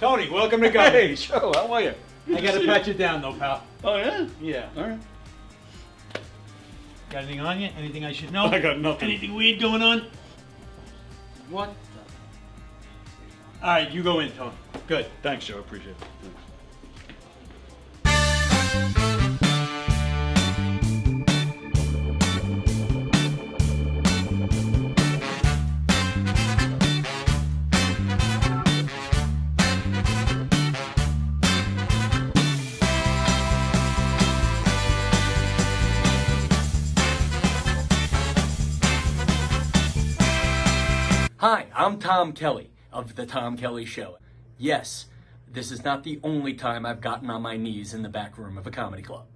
Tony, welcome to go. Hey, Joe, how are you? I gotta pat you down though, pal. Oh, yeah? Yeah. All right. Got anything on you? Anything I should know? I got nothing. Anything weird going on? What? All right, you go in, Tony. Good. Thanks, Joe. Appreciate it. Thanks. Hi, I'm Tom Kelly of The Tom Kelly Show. Yes, this is not the only time I've gotten on my knees in the back room of a comedy club.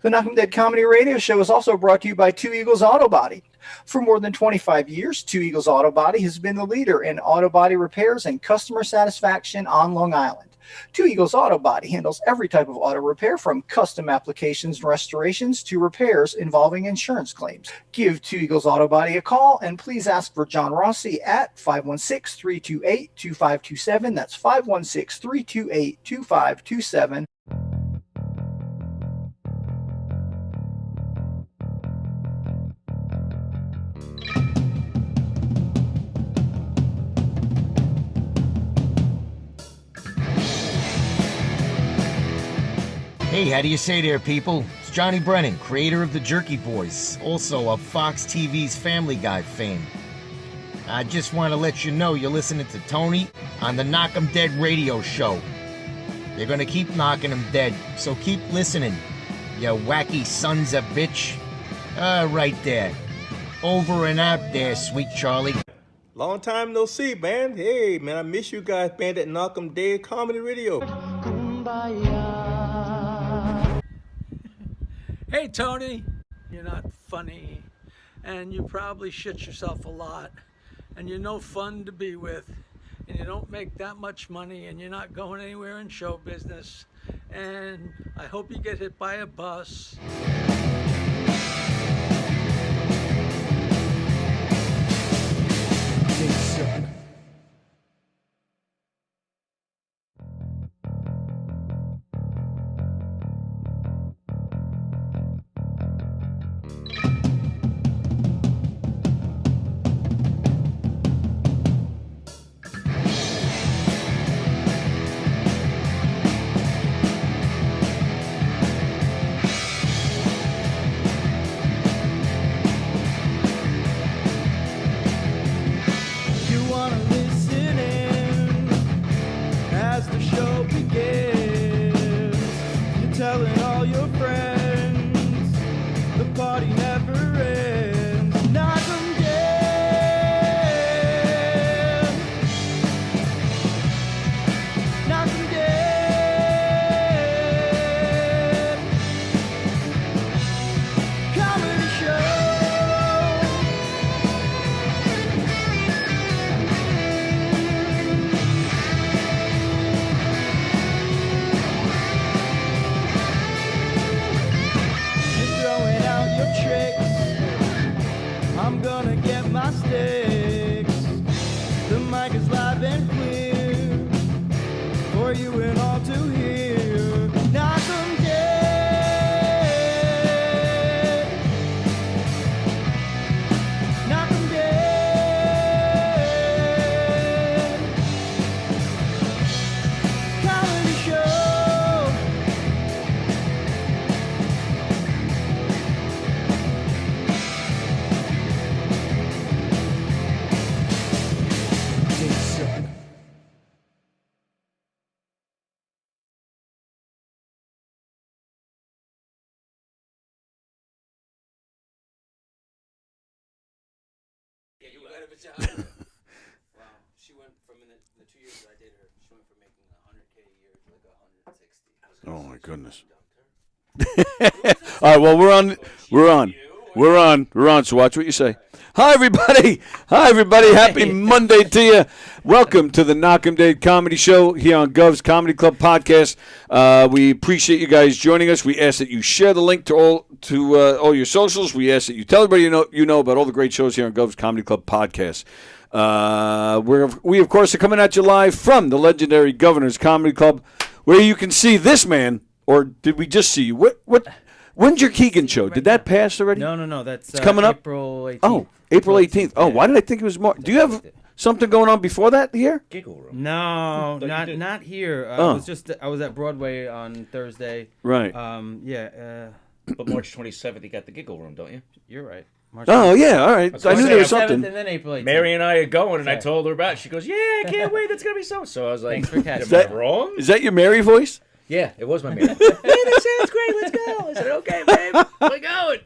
The Knockem Dead Comedy Radio Show is also brought to you by Two Eagles Auto Body. For more than 25 years, Two Eagles Auto Body has been the leader in auto body repairs and customer satisfaction on Long Island. Two Eagles Auto Body handles every type of auto repair, from custom applications and restorations to repairs involving insurance claims. Give Two Eagles Auto Body a call and please ask for John Rossi at 516-328-2527. That's 516-328-2527. Hey, how do you say there, people? It's Johnny Brennan, creator of the Jerky Boys, also of Fox TV's Family Guy fame. I just want to let you know you're listening to Tony on the Knockem Dead radio show. They're gonna keep knocking them dead, so keep listening, you wacky sons of bitch. Right there. Over and out there, sweet Charlie. Long time no see, man. Hey, man, I miss you guys, man, at Knockem Dead Comedy Radio. Hey, Tony, you're not funny, and you probably shit yourself a lot, and you're no fun to be with, and you don't make that much money, and you're not going anywhere in show business, and I hope you get hit by a bus. I'm gonna get my sticks. Levittown. Wow, she went from the 2 years that I dated her, she went from making $100K a year to like 160. Oh my goodness. All right, well we're on. So watch what you say. Hi everybody. Happy Monday to you. Welcome to the Knockem Day Comedy Show here on Gov's Comedy Club podcast. We appreciate you guys joining us. We ask that you share the link to all your socials. We ask that you tell everybody you know about all the great shows here on Gov's Comedy Club podcast. We of course are coming at you live from the legendary Governor's Comedy Club, where you can see this man. Or did we just see you? What? When's your Keegan show? Did that pass already? No. That's coming up. April 18th. Oh, April 18th. Oh, why did I think it was more? Do you have something going on before that here? Giggle room. No, not here. I was at Broadway on Thursday. Right. But March 27th, you got the Giggle Room, don't you? You're right. March Oh yeah, all right. I knew there was something. And then April 18th. Mary and I are going, and I told her about it. She goes, "Yeah, I can't wait. That's gonna be so." So I was like, Thanks for catching "Am I wrong?" Is that your Mary voice? Yeah, it was my Mary. Hey, that sounds great. Let's go. I said, "Okay, babe, we're going."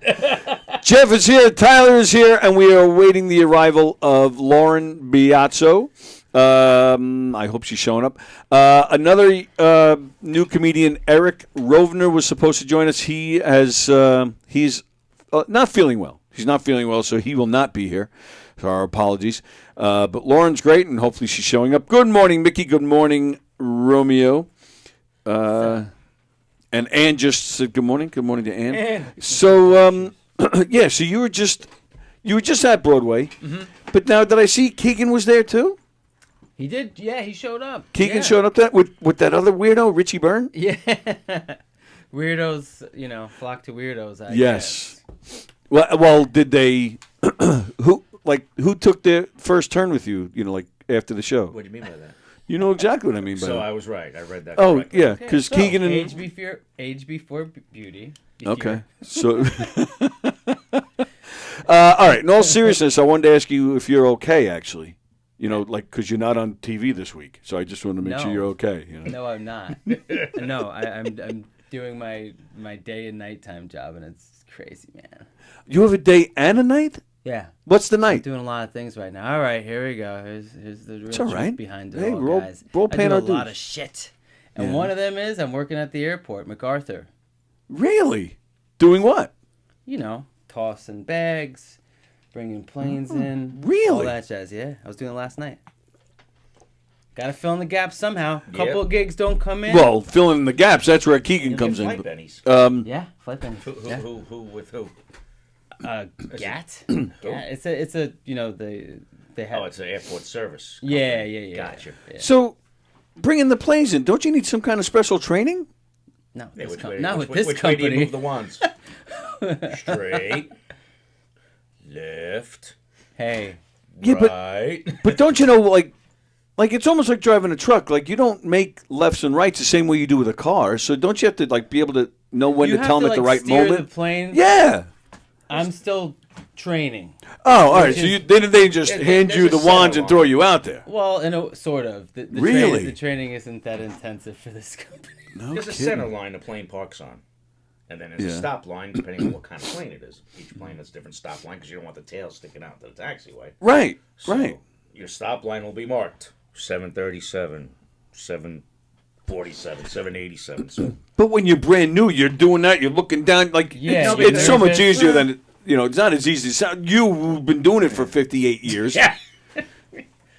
Jeff is here. Tyler is here, and we are awaiting the arrival of Lauren Biazzo. I hope she's showing up. Another new comedian, Eric Rovner, was supposed to join us. He's not feeling well. He's not feeling well, so he will not be here. So our apologies. But Lauren's great, and hopefully she's showing up. Good morning, Mickey. Good morning, Romeo. And Ann just said good morning. Good morning to Ann. So, yeah. So you were just at Broadway, but now did I see Keegan was there too? He did. Yeah, he showed up. Keegan showed up with that other weirdo, Richie Byrne. Yeah. Weirdos, flock to weirdos. I Yes. guess. Well, did they? Who took their first turn with you? After the show. What do you mean by that? You know exactly what I mean by So that. I was right. I read that. Oh correctly. yeah, because So, Keegan and age before beauty. Okay. So, all right. In all seriousness, I wanted to ask you if you're okay. Actually, because you're not on TV this week, so I just wanted to make sure you're okay. No, I'm not. No, I'm doing my day and nighttime job, and it's crazy, man. You have a day and a night? Yeah. What's the I'm night? doing a lot of things right now. All right, here we go. Here's the real It's all truth right. behind it Hey, all, roll guys. I pan do a our lot dues. of shit, and Yeah. one of them is I'm working at the airport, MacArthur. Really? Doing what? Tossing bags, bringing planes in. Really? All that jazz, yeah. I was doing it last night. Got to fill in the gaps somehow. Couple of gigs don't come in. Well, filling in the gaps. That's where Keegan You comes get in. flight bennies. Yeah, flight bennies. Who with who? GAT? Yeah, it's a they have. Oh, it's an airport service. Yeah. Gotcha. Yeah. So, bringing the planes in, don't you need some kind of special training? No, Hey, not with this which way do you company. move the wands? Straight, left, Hey, Yeah, right. but don't you know, like it's almost like driving a truck. Like you don't make lefts and rights the same way you do with a car. So don't you have to be able to know when you to have tell them at the right steer moment? The plane. Yeah. I'm still training. Oh, all right. Which So is- they just hand there's you a the center wands and line. throw you out there. Well, sort of. The Really? the training isn't that intensive for this company. No There's a kidding. center line the plane parks on. And then there's a Yeah. stop line depending on what kind of plane it is. Each plane has a different stop line because you don't want the tail sticking out to the taxiway. Right. So Right. Your stop line will be marked 737, 747, 787. So But when you're brand new, you're doing that. You're looking down. Yeah, it's so much nervous. easier than it's not as easy. You've been doing it for 58 years. yeah.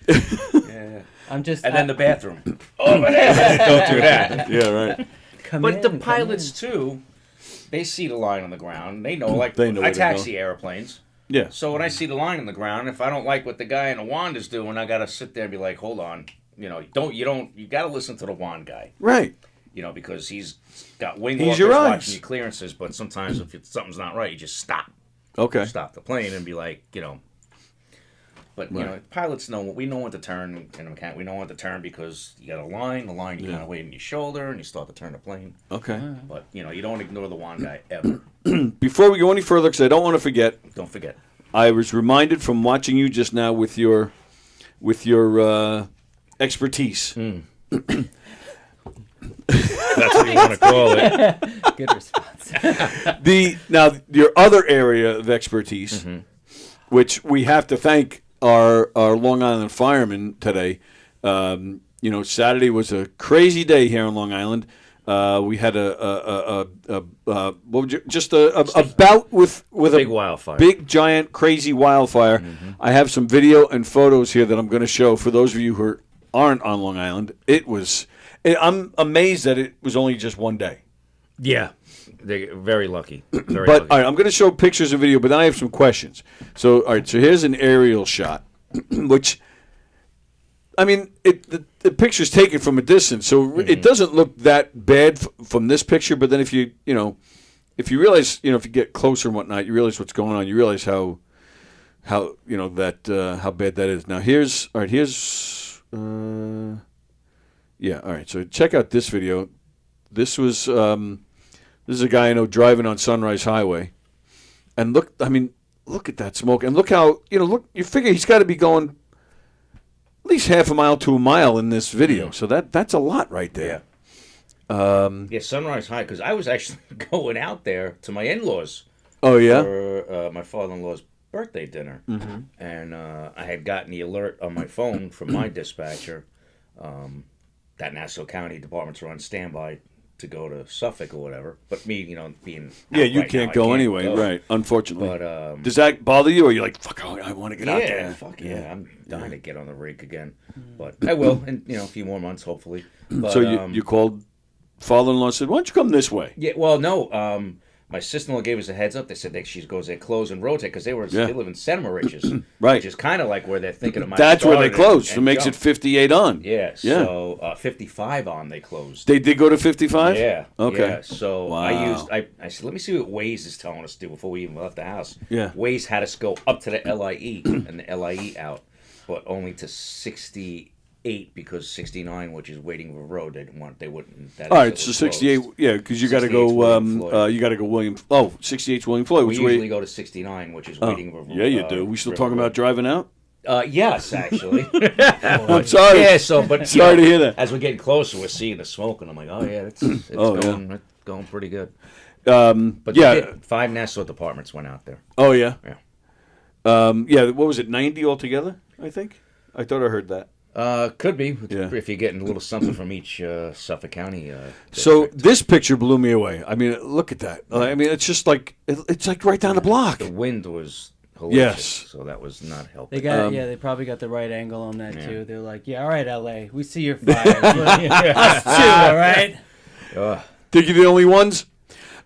Yeah. I'm just. And then the bathroom. Over there. Don't do that. Yeah. Right. But the pilots too, they see the line on the ground. They know, They know I where to taxi airplanes. Yeah. So when I see the line on the ground, if I don't like what the guy in the wand is doing, I gotta sit there and be like, hold on, you gotta listen to the wand guy, Right. because he's got wing He's walkers your eyes. watching your clearances. But sometimes if something's not right, you just stop Okay. the plane and be like, But pilots know we know when to turn, and we know when to turn because you got a line. The line you kind of wait in your shoulder, and you start to turn the plane. Okay. But you don't ignore the wand guy ever. Before we go any further, because I don't want to forget, Don't forget. I was reminded from watching you just now with your expertise. That's what you want to call it. Good response. Now your other area of expertise, which we have to thank our Long Island firemen today. Saturday was a crazy day here in Long Island. We had a bout with Big a wildfire. big giant crazy wildfire. Mm-hmm. I have some video and photos here that I'm going to show for those of you who aren't on Long Island. I'm amazed that it was only just one day. Yeah, they're very lucky. Very But lucky. all right, I'm going to show pictures and video, but then I have some questions. So all right, so here's an aerial shot, which. I mean, the picture's taken from a distance, so it doesn't look that bad from this picture. But then if you realize, if you get closer and whatnot, you realize what's going on. You realize how bad that is. Now all right. So check out this video. This is a guy I know driving on Sunrise Highway, and look at that smoke, and look how you figure he's got to be going at least half a mile to a mile in this video. So that's a lot right there. Yeah, Sunrise High, because I was actually going out there to my in-laws. Oh, yeah? For my father-in-law's birthday dinner. Mm-hmm. And I had gotten the alert on my phone from my dispatcher that Nassau County departments are on standby to go to Suffolk or whatever. But me, being you right can't now, go I can't anyway, go. right, unfortunately. But does that bother you, or you're like, fuck, I want to get out there? Fuck yeah, I'm dying to get on the rig again. But I will in a few more months, hopefully. But, so you called father-in-law and said, why don't you come this way? Yeah, well, no. My sister-in-law gave us a heads up. They said that she goes, they close and rotate because they live in Santa Riches, right? Which is kind of like where they're thinking of. That's where they closed. So it makes it 58 on. Yeah. So 55 on they closed. They did go to 55. Yeah. Okay. Yeah. So wow. I said, let me see what Waze is telling us to do before we even left the house. Yeah. Waze had us go up to the LIE and the LIE out, but only to 68 because 69, which is Waiting for Road, they wouldn't. All right, so 68, yeah, because you got to go. You got to go William. Oh, 68's William Floyd. We usually go to 69, which is Waiting for Road. Yeah, you do. We still talking about driving out? Yes, actually. I'm sorry. Yeah, but sorry to hear that. As we're getting closer, we're seeing the smoke, and I'm like, oh yeah, it's going pretty good. But yeah, 5 Nassau departments went out there. Oh yeah. Yeah. What was it? 90 altogether? I think. I thought I heard that. Could be Yeah. if you're getting a little something from each Suffolk County. So district. this picture blew me away. I mean, look at that. I mean, it's just like it's like right down the block. The wind was hellacious, Yes. so that was not helping. They got they probably got the right angle on that Yeah. too. They're like, all right, LA, we see your fire. Us too, all right. Think you're the only ones?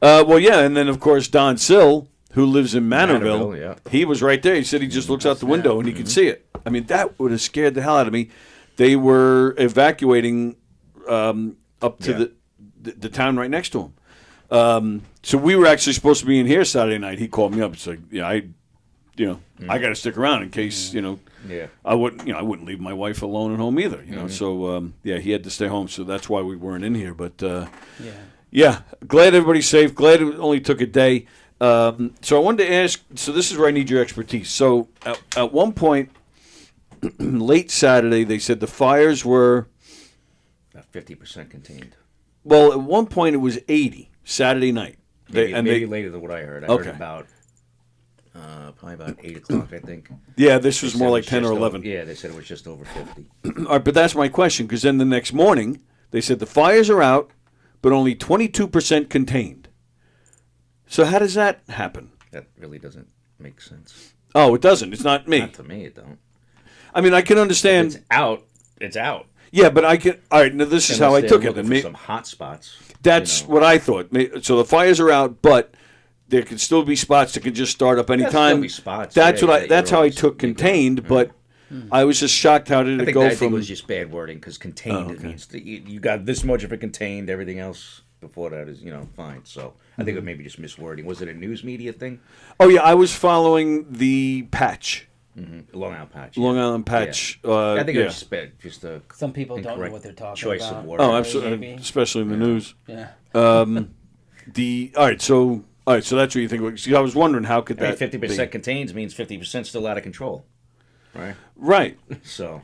Well, yeah, and then of course Don Sill, who lives in Manorville, yeah. he was right there. He said he just looks out the window and he could see it. I mean, that would have scared the hell out of me. They were evacuating up to the town right next to him. So we were actually supposed to be in here Saturday night. He called me up. It's like, I got to stick around in case I wouldn't leave my wife alone at home either. So he had to stay home. So that's why we weren't in here. But glad everybody's safe. Glad it only took a day. So I wanted to ask. So this is where I need your expertise. So at one point. Late Saturday, they said the fires were 50% contained. Well, at one point it was 80 Saturday night. Maybe later than what I heard. I heard about probably about 8 o'clock, I think. Yeah, this was more like 10 or 11. They said it was just over 50. All right, but that's my question, because then the next morning they said the fires are out, but only 22% contained. So how does that happen? That really doesn't make sense. Oh, it doesn't. It's not me. Not to me, it don't. I mean, I can understand. If it's out. It's out. Yeah, but I can. All right, now this is how I took it. For some hot spots. That's what I thought. So the fires are out, but there could still be spots that could just start up anytime. There'll be spots. That's That's how I took contained, but I was just shocked how did it go from. I think it was just bad wording because contained it means that you got this much of it contained. Everything else before that is fine. So I think it may be just miswording. Was it a news media thing? Oh yeah, I was following the patch. Long Island Patch. Long Island Patch. I think it was just a. Some people don't know what they're talking choice about. Of words. Oh, absolutely, especially in the news. Yeah. All right, so that's what you think. See, I was wondering how could that 50% contains means 50% still out of control, right? Right. So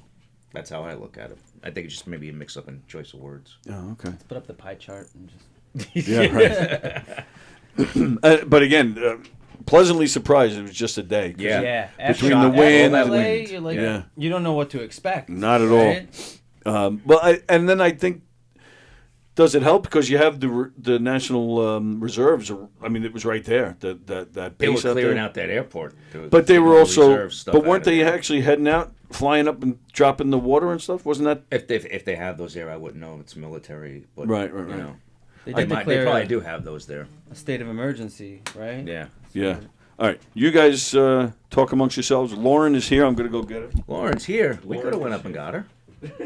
that's how I look at it. I think it's just maybe a mix-up in choice of words. Oh, okay. Let's put up the pie chart and just. Yeah, right. But again, pleasantly surprised it was just a day. 'Cause Yeah. Between After- the wind after and LA, wind. you're like, Yeah. you don't know what to expect. Not at right? all. And then I think, does it help because you have the national reserves? I mean, it was right there. That They were base out clearing there. out that airport. But they were taking also. reserve stuff But out weren't of they there. actually heading out, flying up and dropping the water and stuff? Wasn't that If they have those there, I wouldn't know. It's military, but Right. You know, They they did probably declare do have those there. a state of emergency, right? Yeah. Yeah. All right. You guys talk amongst yourselves. Lauren is here. I'm going to go get her. Lauren's here. We could have went up and got her.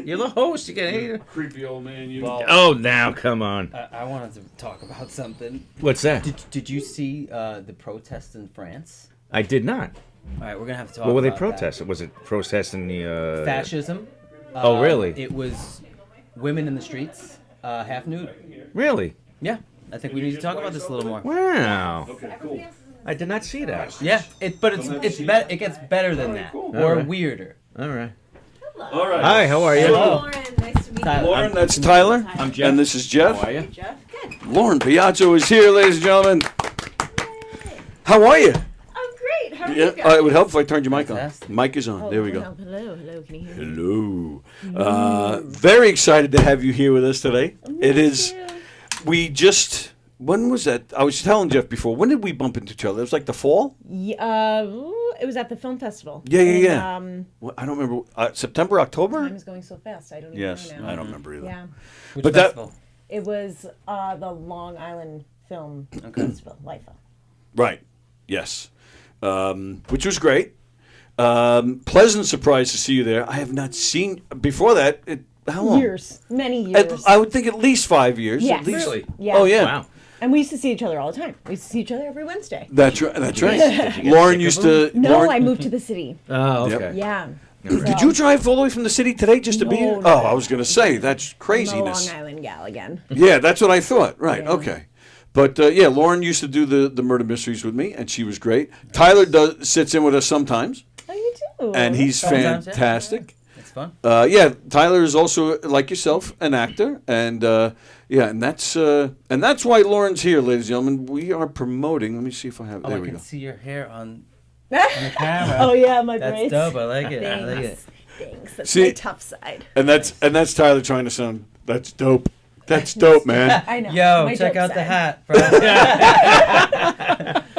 You're the host. You can. Creepy old man. You. Well, Oh, now come on. I wanted to talk about something. What's that? Did you see the protests in France? I did not. All right, we're gonna have to talk. What were they about protesting? Was it protesting the that. Fascism. Oh, really? It was women in the streets, half nude. Really? Yeah, I think we need to talk about this a little more. Wow. Okay. Cool. I did not see that. Yeah, but it gets better than that, or Alright. weirder. All right. All right. Hi. How are you? Hello. Lauren, nice to meet Tyler. you. Lauren, that's Tyler. I'm Jeff. And this is Jeff. How are you? Jeff, good. Lauren Biazzo is here, ladies and gentlemen. How are you? I'm great. How are Yeah, you guys? it would help if I turned your mic on. Fantastic. Mic is on. There we go. Hello. Can you hear me? Hello. Very excited to have you here with us today. It is. We just. When was that? I was telling Jeff before. When did we bump into each other? It was like the fall. Yeah, it was at the film festival. Yeah. And, Well, I don't remember. September, October. time is going so fast. I don't even Yes, know now. I don't remember either. Yeah, Which But that- festival? it was the Long Island Film Festival, LIFA. Right. Yes. Which was great. Pleasant surprise to see you there. I have not seen before that. How long? Years, many years. I would think at least 5 years. Yes. At least. Really? Yeah. Oh yeah. Wow. And we used to see each other all the time. We used to see each other every Wednesday. That's right. That's right. Did you get Lauren sick of used to. No, Lauren, I moved to the city. Oh, Yep. okay. Yeah. Did you drive all the way from the city today just to be here? No, Oh, no. I was going to say that's I'm a craziness. Long Island gal again. Yeah, that's what I thought. Right. Yeah. Okay. But yeah, Lauren used to do the murder mysteries with me, and she was great. Tyler sits in with us sometimes, Oh, you do? and he's Sometimes, yeah. fantastic. It's fun. Yeah, Tyler is also like yourself, an actor, and yeah, and that's why Lauren's here, ladies and gentlemen. We are promoting. Let me see if I have. Oh, There I we can go. see your hair on the camera. Oh yeah, my That's braids. dope. I like it. I like it. Thanks. That's See- my tough side. And that's Tyler trying to sound. That's dope. That's dope, man. I know. Yo, my check dope out the side. hat, bro.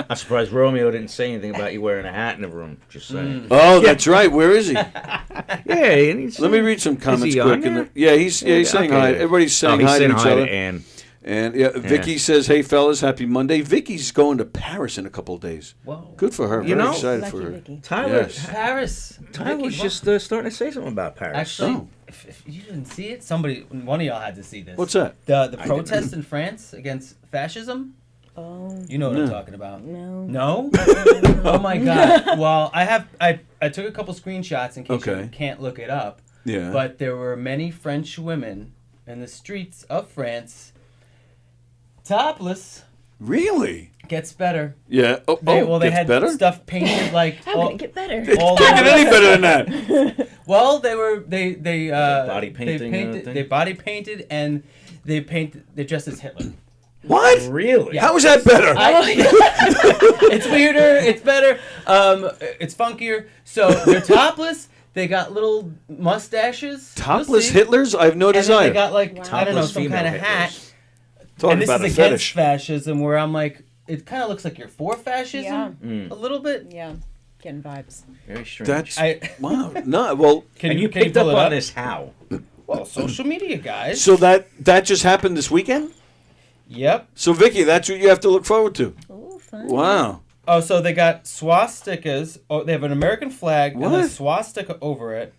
I'm surprised Romeo didn't say anything about you wearing a hat in the room. Just saying. Oh, that's right. Where is he? Yeah, and he's, Let me read some comments he on quick. there? Yeah, he's saying hi. Okay. Everybody's saying he's hi saying to each hi other. to Ann. And yeah, Vicky says, "Hey fellas, happy Monday." Vicky's going to Paris in a couple of days. Whoa. Good for her. You Very know- excited Lucky for her. Vicky. Tyler, Yes. Paris. Tyler was Vicky, just starting to say something about Paris. Actually, Oh. if you didn't see it, one of y'all had to see this. What's that? The protest in France against fascism. Oh You know what No. I'm talking about. no. No? Oh my god. Well, I took a couple screenshots in case Okay. you can't look it up. Yeah. But there were many French women in the streets of France, topless. Really? Gets better. Yeah. Oh, They gets had better. stuff painted like How can it get better? all Can't get over- any better than that. Well, they Body painting, thing? they body painted and they dressed as Hitler. What? Really? How is that better? It's weirder. It's better. It's funkier. So they're topless. They got little mustaches. You'll Topless see. Hitlers? I have no And then desire. they got like I don't know Topless some kind of female hat. Hitlers. Talking And this about is a against fetish. fascism, where I'm like, it kind of looks like you're for fascism Yeah. a little bit. Yeah, getting vibes. Very strange. That's I wow. No, well, and you can picked up pull it on this how? Well, social media guys. so that just happened this weekend. Yep. So Vicky, that's what you have to look forward to. Oh, fun. Wow. Oh, so they got swastikas. Oh, they have an American flag and a What? swastika over it.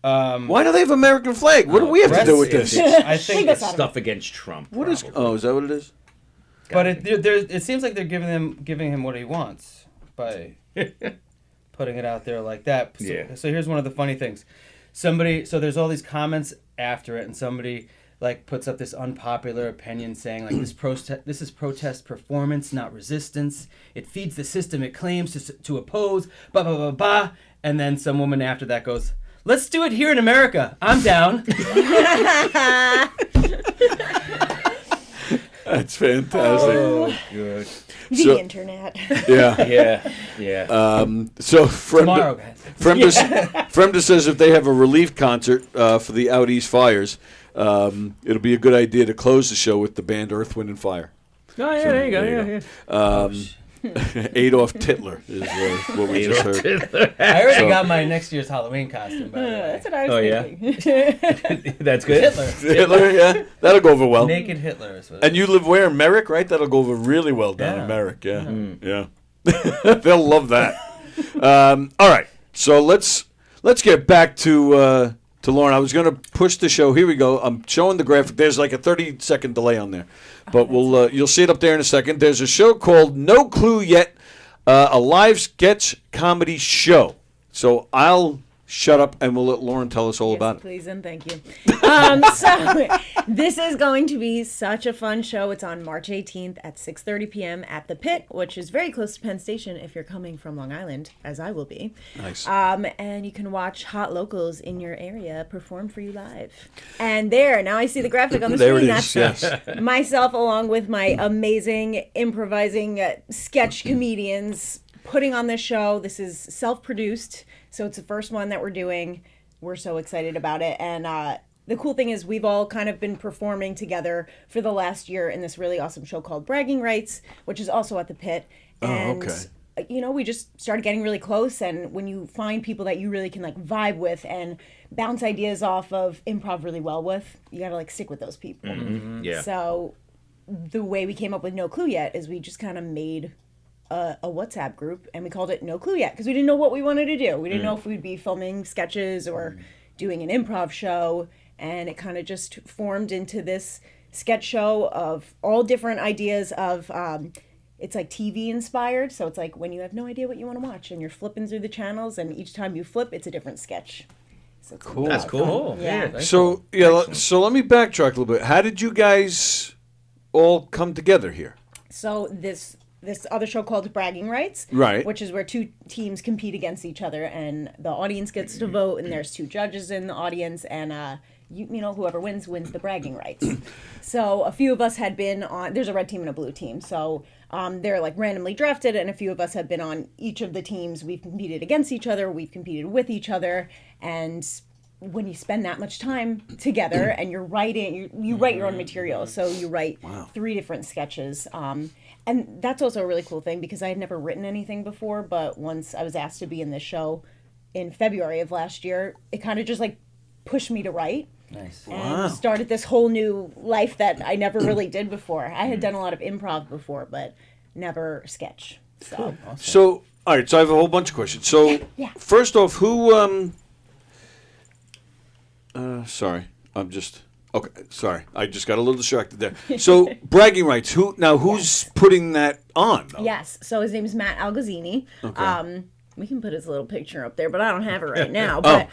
Why do they have American flag? What do we have to do with this? I think Take us it's out of Stuff against Trump. What is? probably. Oh, is that what it is? But it seems like they're giving him what he wants by putting it out there like that. So, Yeah. so here's one of the funny things. So there's all these comments after it, and somebody like puts up this unpopular opinion saying like this is protest performance, not resistance. It feeds the system it claims to oppose. Blah blah blah blah. And then some woman after that goes, "Let's do it here in America. I'm down." That's fantastic. Oh, good. The internet. Yeah. Yeah. So Tomorrow, guys. Fremda says if they have a relief concert for the Out East fires, it'll be a good idea to close the show with the band Earth, Wind, and Fire. Oh, yeah, there you go. Adolf Hitler is what we just heard. I already got my next year's Halloween costume, by the way. That's what I was thinking. That's good. Hitler, yeah. That'll go over well. Naked Hitler is what And you live where? In Merrick, right? That'll go over really well down in Merrick, yeah. Yeah. They'll love that. All right. So let's get back to Lauren. I was going to push the show. Here we go. I'm showing the graphic. There's like a 30-second delay on there. But you'll see it up there in a second. There's a show called No Clue Yet, a live sketch comedy show. So I'll shut up and we'll let Lauren tell us all about it. Please and thank you. So this is going to be such a fun show. It's on March 18th at 6:30 p.m. at the Pit, which is very close to Penn Station if you're coming from Long Island, as I will be. Nice. And you can watch hot locals in your area perform for you live. And now I see the graphic on the There screen. it is, yes. Myself along with my amazing improvising sketch comedians putting on this show. This is self-produced, so it's the first one that we're doing. We're so excited about it. And the cool thing is we've all kind of been performing together for the last year in this really awesome show called Bragging Rights, which is also at the Pit. And, we just started getting really close. And when you find people that you really can like vibe with and bounce ideas off of, improv really well with, you got to like stick with those people. Mm-hmm. Yeah. So the way we came up with No Clue Yet is we just kind of made a WhatsApp group and we called it No Clue Yet because we didn't know what we wanted to do. We didn't know if we'd be filming sketches or doing an improv show, and it kind of just formed into this sketch show of all different ideas of it's like TV inspired, so it's like when you have no idea what you want to watch and you're flipping through the channels and each time you flip it's a different sketch. So Cool. That's cool. Yeah. So so let me backtrack a little bit. How did you guys all come together here? So this other show called Bragging Rights, Right. which is where two teams compete against each other, and the audience gets to vote, and there's two judges in the audience, and whoever wins the bragging rights. So a few of us had been on. There's a red team and a blue team, so they're like randomly drafted, and a few of us have been on each of the teams. We've competed against each other, we've competed with each other, and when you spend that much time together and you're writing, you write your own material. So you write 3 different sketches. And that's also a really cool thing because I had never written anything before, but once I was asked to be in this show in February of last year, it kind of just like pushed me to write. Nice. And started this whole new life that I never really did before. I had done a lot of improv before, but never sketch. So, Cool. Awesome. So, all right, so I have a whole bunch of questions. So, first off, who sorry, okay, sorry. I just got a little distracted there. So, Bragging Rights, who's putting that on, though? Yes. So his name is Matt Algazzini. Okay. We can put his little picture up there, but I don't have it right now. But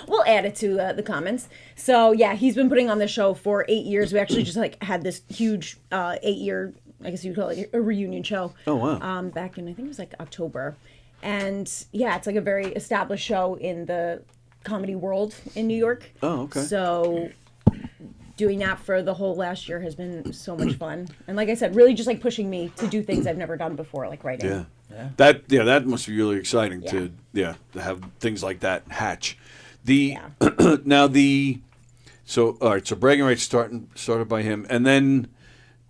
we'll add it to the comments. So, yeah, he's been putting on the show for 8 years. We actually just had this huge 8-year, I guess you'd call it a reunion show. Oh, wow. Back in, I think it was October. And, yeah, it's like a very established show in the comedy world in New York. Oh, okay. So doing that for the whole last year has been so much fun. And like I said, really just like pushing me to do things I've never done before, like writing. Yeah. That must be really exciting to have things like that hatch. So all right, so Bragging Rights started by him, and then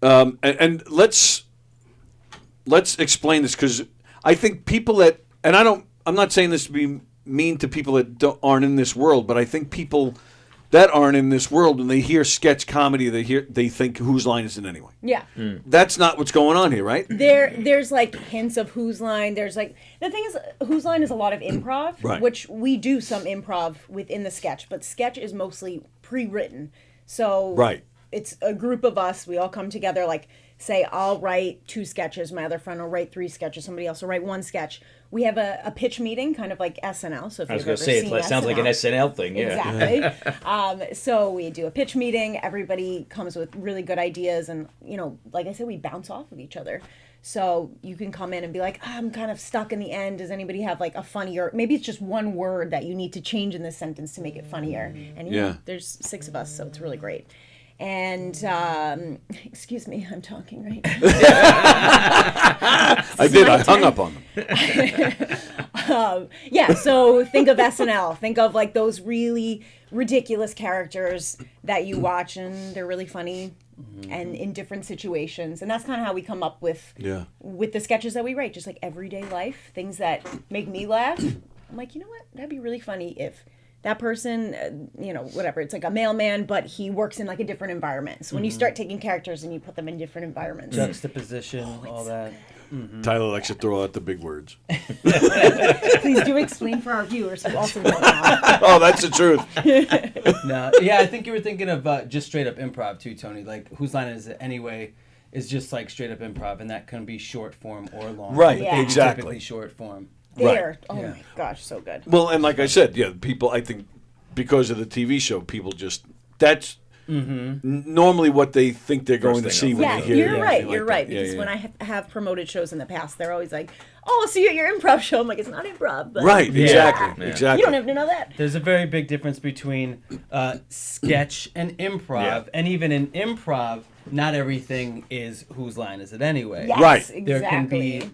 and let's explain this because I think people that I'm not saying this to be mean to people that aren't in this world, but I think people that aren't in this world, when they hear sketch comedy, they think Whose Line Is It Anyway? Yeah. That's not what's going on here, right? There's like hints of Whose Line. There's like, the thing is, Whose Line is a lot of improv, Right. which we do some improv within the sketch, but sketch is mostly pre-written. So Right. it's a group of us. We all come together, like, say, I'll write 2 sketches. My other friend will write 3 sketches. Somebody else will write 1 sketch. We have a pitch meeting, kind of like SNL. So if I was you've going ever to say, seen it sounds like an SNL thing, yeah. Exactly. So we do a pitch meeting. Everybody comes with really good ideas. And, like I said, we bounce off of each other. So you can come in and be like, I'm kind of stuck in the end. Does anybody have like a funnier, maybe it's just one word that you need to change in this sentence to make it funnier. And there's 6 of us, so it's really great. And excuse me, I'm talking right now. I did. I hung up on them. Yeah, so think of SNL. Think of like those really ridiculous characters that you watch and they're really funny and in different situations. And that's kind of how we come up with the sketches that we write, just like everyday life, things that make me laugh. I'm like, you know what? That'd be really funny if that person, whatever, it's like a mailman, but he works in like a different environment. So when you start taking characters and you put them in different environments. Juxtaposition, all that. Tyler likes to throw out the big words. Please do explain for our viewers who also don't know. Oh, that's the truth. No, yeah, I think you were thinking of just straight up improv too, Tony. Like, Whose Line Is It Anyway is just like straight up improv, and that can be short form or long. Right, Yeah. exactly. Typically short form. There. Right. Oh my gosh, so good. Well, and like I said, people, I think because of the TV show, people just, that's normally what they think they're going to see when Yeah, they hear you're right. anything You're like right. that. Because when I have promoted shows in the past, they're always like, "Oh, I'll see you at your improv show." I'm like, "It's not improv." But Right, exactly, Yeah. exactly. You don't have to know that. There's a very big difference between sketch and improv, and even in improv, not everything is Whose Line Is It Anyway. Yes, Right. exactly. There can be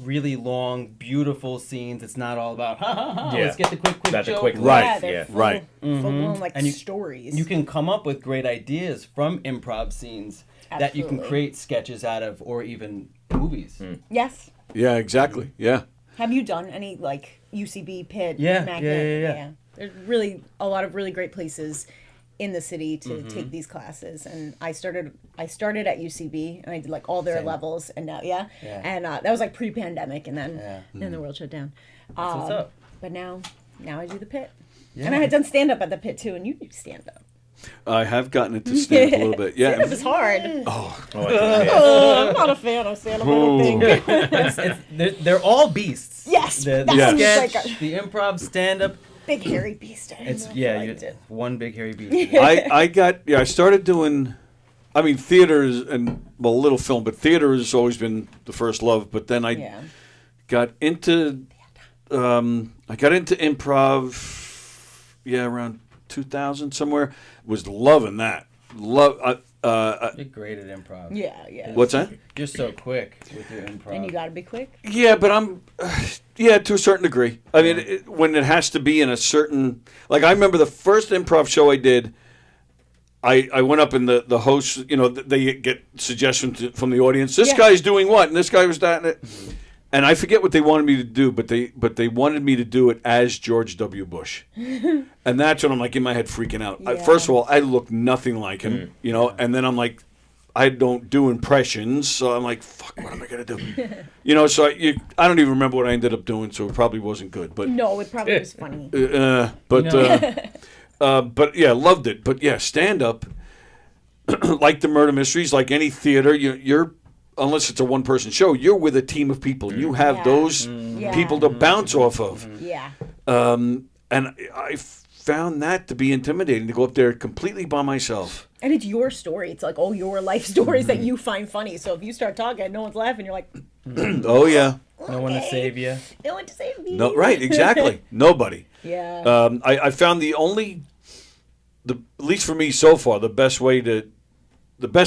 really long, beautiful scenes. It's not all about ha ha ha. Yeah. Let's get the quick That's a joke. quick Right. Yeah, they're full, right. full-blown like And you- stories. You can come up with great ideas from improv scenes that you can Absolutely. create sketches out of, or even movies. Yes. Yeah, exactly. Yeah. Have you done any like UCB, Pitt, Yeah, Magnet? yeah. There's really a lot of really great places in the city to take these classes, and I started at UCB and I did like all their Same. levels, and now Yeah. and that was like pre-pandemic, and then Yeah. the world shut down. What's up? But now I do the Pit, Yeah. and I had done stand up at the Pit too, and you do stand up. I have gotten it to stand up a little bit. Yeah. Stand up is hard. Oh, I'm not a fan of stand up. I don't think. They're all beasts. Yes, The that Yes. was sketch, like a the improv, stand up. big hairy beast. I It's don't know if I you liked it. one big hairy beast. I started doing, I mean, theater and little film, but theater has always been the first love. But then I got into improv, around 2000 somewhere. Was loving that. You're great at improv. Yeah. What's that? You're so quick with your improv. And you got to be quick. Yeah, but I'm, to a certain degree. I mean, when it has to be in a certain, like I remember the first improv show I did, I went up and the hosts, they get suggestions from the audience. This guy's doing what? And this guy was that. And I forget what they wanted me to do, but they wanted me to do it as George W. Bush. And that's when I'm like in my head freaking out. First of all, I look nothing like him, and then I'm like, I don't do impressions, so I'm like, fuck, what am I going to do? So I don't even remember what I ended up doing, so it probably wasn't good. But No, it probably was funny. but yeah, loved it. But yeah, stand up, like the murder mysteries, like any theater, you're unless it's a one person show, you're with a team of people. You have those people to bounce off of. Yeah. And I found that to be intimidating to go up there completely by myself. And it's your story. It's like all your life stories that you find funny. So if you start talking and no one's laughing, you're like, Oh yeah, No one to save you. no one to save me. no, right, exactly, nobody. Yeah. I found at least for me so far, the best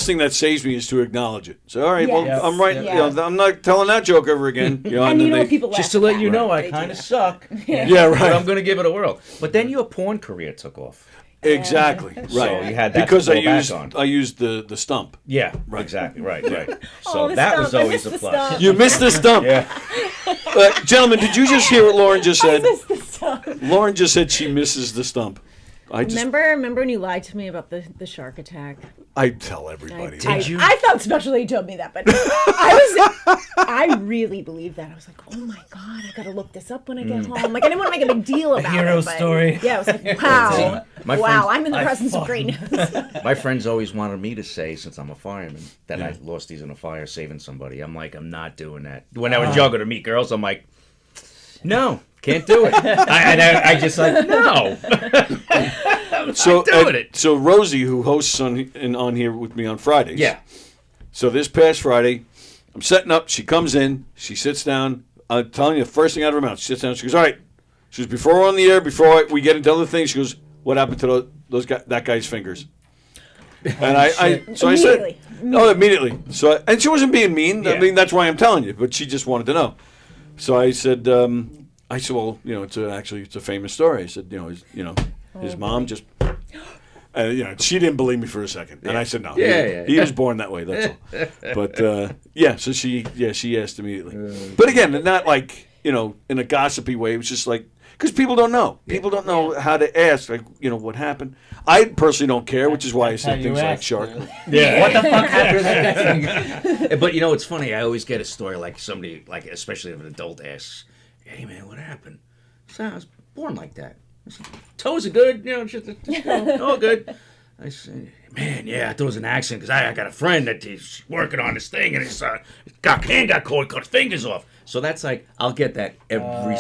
thing that saves me is to acknowledge it. So, all right, Yes. well, I'm right. Yeah. I'm not telling that joke ever again. and you know people laugh just to at let that. you know, I They do kind of that. suck. Yeah, But I'm right. going to give it a whirl. But then your porn career took off. Exactly. Right. So you had that because to I fall back used on. I used the stump. Yeah, Right. exactly. Right. Oh, So the that stump. was I always missed a the plus. stump. You missed the stump. Gentlemen, did you just hear what Lauren just said? Missed the stump. Lauren just said she misses the stump. Remember when you lied to me about the shark attack? I tell everybody. I felt special that you told me that, but I really believed that. I was like, oh my God, I gotta look this up when I get home. Like I didn't want to make a big deal about hero it. but- story. Yeah, I was like, wow. My Wow, friends- I'm in the presence of great news. My friends always wanted me to say, since I'm a fireman, that I lost these in a fire saving somebody. I'm like, I'm not doing that. When I would juggle to meet girls, I'm like, no, can't do it. I just like, no. So doing it. So Rosie, who hosts on here with me on Fridays. Yeah. So this past Friday, I'm setting up. She comes in. She sits down. I'm telling you, the first thing out of her mouth. She sits down. She goes, "All right." She goes, "Before we're on the air, we get into other things." She goes, "What happened to that guy's fingers?" And I said, immediately. So, and she wasn't being mean. I mean, that's why I'm telling you. But she just wanted to know. So I said, well, it's a famous story. I said, his mom just, she didn't believe me for a second. And I said, no, he was born that way. That's all. But so she asked immediately. But again, not like, in a gossipy way. It was just like, because people don't know. People don't know how to ask, like, what happened. I personally don't care, which is why I say things like shark. Yeah. What the fuck happened? But it's funny. I always get a story like somebody, like especially if an adult asks, "Hey man, what happened?" So I was born like that. I said, toes are good, just all good. I said, man, I thought it was an accident because I got a friend that he's working on this thing and his hand got caught, cut his fingers off. So that's like, I'll get that every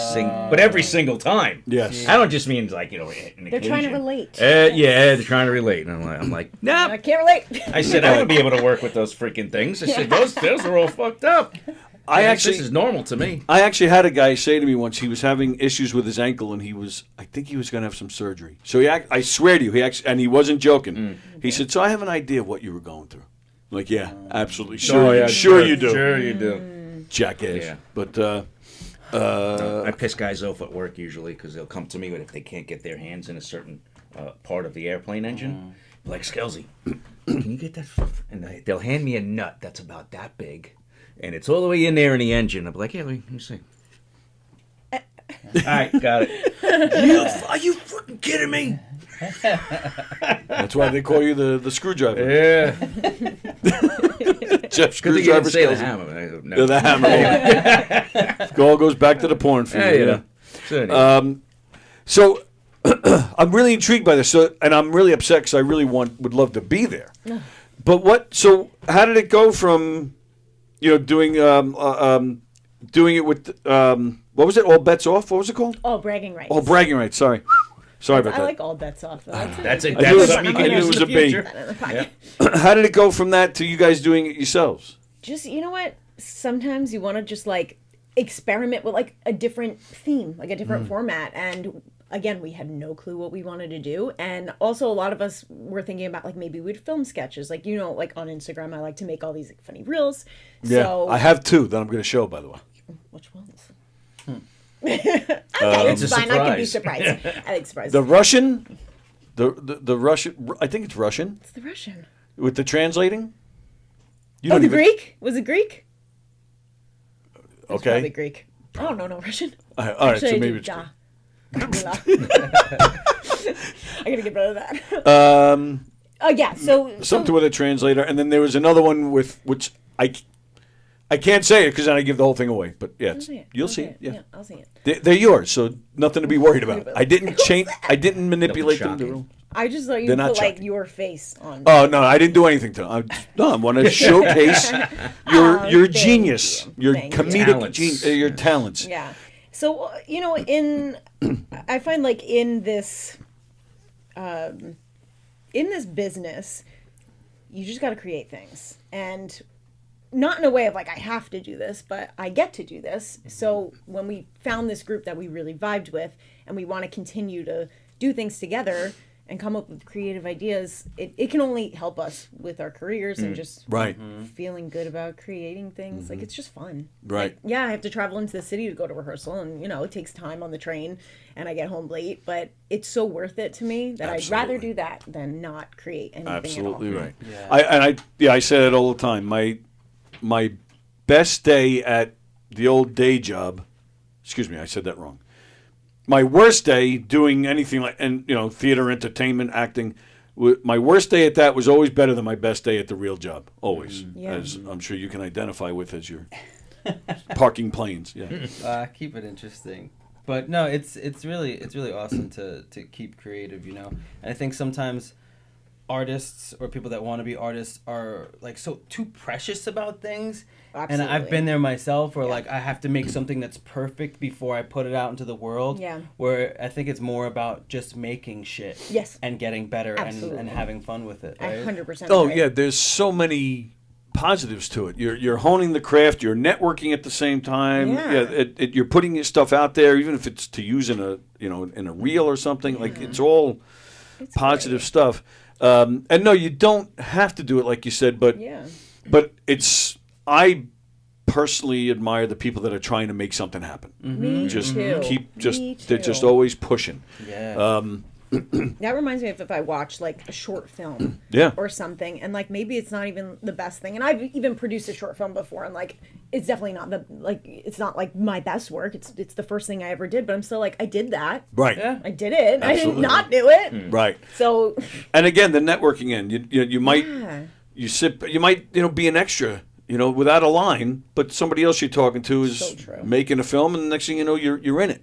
single time. Yes. I don't just mean like, an They're trying to relate. They're trying to relate. And I'm like, nah. I can't relate. I said, I wouldn't be able to work with those freaking things. I said, those are all fucked up. This is normal to me. I actually had a guy say to me once he was having issues with his ankle and I think he was going to have some surgery. So I swear to you, and he wasn't joking. He said, so I have an idea of what you were going through. I'm like, yeah, absolutely. Sure you do. Sure you do. Jackass. Yeah. But I piss guys off at work usually because they'll come to me if they can't get their hands in a certain part of the airplane engine. Like, Scelzi, can you get that? And they'll hand me a nut that's about that big, and it's all the way in there in the engine. I'm like, let me see. All right, got it. Are you fucking kidding me? That's why they call you the screwdriver. Yeah. Jeff Screwdriver. Say the hammer. No. The hammer. It all goes back to the porn field. So I'm really intrigued by this. And I'm really upset because I really would love to be there. But so how did it go from doing it with what was it? All Bets Off? What was it called? All Bragging Rights. All Bragging Rights. Sorry about that. I like All Bets Off, though. That's something you can use in the future. How did it go from that to you guys doing it yourselves? Just, you know what? Sometimes you want to just, experiment with, a different theme, a different format. And, again, we had no clue what we wanted to do. And also, a lot of us were thinking about, maybe we'd film sketches. On Instagram, I like to make all these funny reels. Yeah, so, I have 2 that I'm going to show, by the way. Which ones? Okay, it's fine. I can be surprised. I think surprised. The Russian, the Russian. I think it's Russian. It's the Russian. With the translating. Greek? Was it Greek? Okay. Probably Greek. Oh no, Russian. All right, so maybe it's. I gotta get rid of that. Yeah. So something with a translator, and then there was another one with which I can't say it because then I give the whole thing away. But yeah, you'll see it. Yeah, I'll see it. They're yours, so nothing to be worried about. I didn't change. I didn't manipulate them. I just thought you put your face on. Oh no, I didn't do anything to them. I want to showcase your genius, your comedic genius, your talents. Yeah. So I find in this business, you just got to create things and. Not in a way of I have to do this, but I get to do this. So when we found this group that we really vibed with and we want to continue to do things together and come up with creative ideas, it can only help us with our careers and just feeling good about creating things. It's just fun. Right. I have to travel into the city to go to rehearsal and, it takes time on the train and I get home late, but it's so worth it to me that I'd rather do that than not create anything Absolutely at all. Right. Yeah. I say it all the time. My best day at the old day job, excuse me, I said that wrong. My worst day doing anything theater, entertainment, acting, my worst day at that was always better than my best day at the real job. Always. As I'm sure you can identify with as you're parking planes. Yeah. Keep it interesting. But no, it's really awesome to keep creative, And I think sometimes artists or people that want to be artists are so too precious about things. Absolutely. And I've been there myself where I have to make something that's perfect before I put it out into the world. Yeah. Where I think it's more about just making shit. Yes. And getting better and having fun with it. Right? 100%. Oh yeah, there's so many positives to it. You're honing the craft, you're networking at the same time. Yeah. You're putting your stuff out there, even if it's to use in a reel or something. It's all positive stuff. And no, you don't have to do it like you said, but Yeah. but I personally admire the people that are trying to make something happen. Me Just too. they're just always pushing. Yeah. That reminds me of if I watch like a short film Yeah. or something, and like maybe it's not even the best thing. And I've even produced a short film before, and like it's definitely not it's not like my best work. It's the first thing I ever did, but I'm still like, I did that. Right. Yeah. I did it. I Absolutely. did not do it. Right. So And again, the networking end. You might yeah. you might be an extra. Without a line, but somebody else you're talking to is So true. making a film, and the next thing you know, you're in it.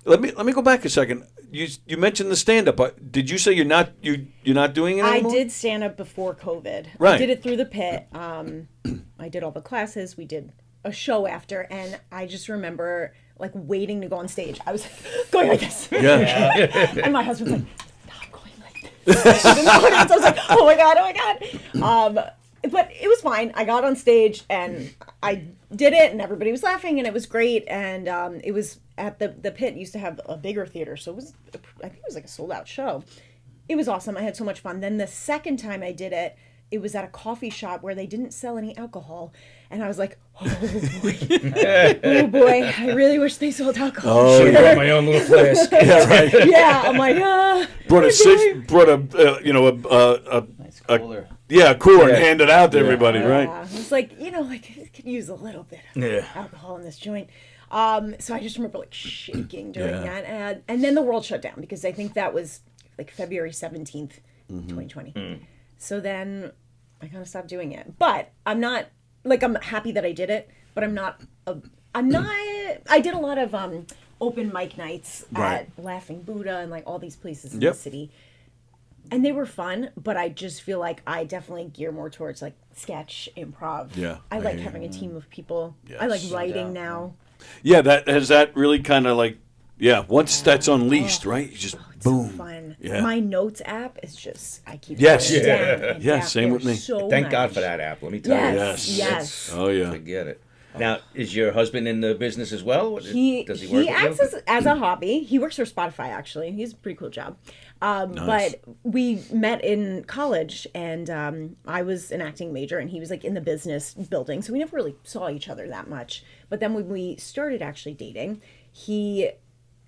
Let me go back a second. You mentioned the stand up. Did you say you're not doing it I anymore? did stand up before COVID. Right. I did it through the pit. I did all the classes. We did a show after, and I just remember like waiting to go on stage. I was going like this. Yeah. And my husband's like, stop going like this. In the audience, I was like, oh my God. But it was fine. I got on stage and I did it, and everybody was laughing, and it was great. And it was at the pit. Used to have a bigger theater, so I think it was like a sold out show. It was awesome. I had so much fun. Then the second time I did it, it was at a coffee shop where they didn't sell any alcohol, and I was like, oh boy, oh boy, I really wish they sold alcohol. Oh, I got my own little flask. Yeah, right. Yeah, I'm like, Brought a Nice cooler. cooler and handed out to everybody, right? Yeah. It's like, it could use a little bit of alcohol in this joint. So I just remember like shaking during that. And then the world shut down because I think that was like February 17th, 2020. So then I kind of stopped doing it. But I'm not, like, I'm happy that I did it, but I did a lot of open mic nights Right. at Laughing Buddha and like all these places in Yep. the city. And they were fun, but I just feel like I definitely gear more towards like sketch, improv. Yeah, I I like hear having a team of people. I like Yes. writing now. Yeah, that really kind of like once that's unleashed, right? You just boom. So fun. Yeah. My notes app is just I keep Yes. going Yeah. down and Yeah, down. same with me. There's so Thank God much. for that app. Let me tell you. Yes. Yes. Oh yeah. Forget it. Now, is your husband in the business as well? Does He he work acts with you? as a hobby. He works for Spotify actually. He's a pretty cool job. Nice. But we met in college, and I was an acting major, and he was like in the business building, so we never really saw each other that much. But then when we started actually dating, he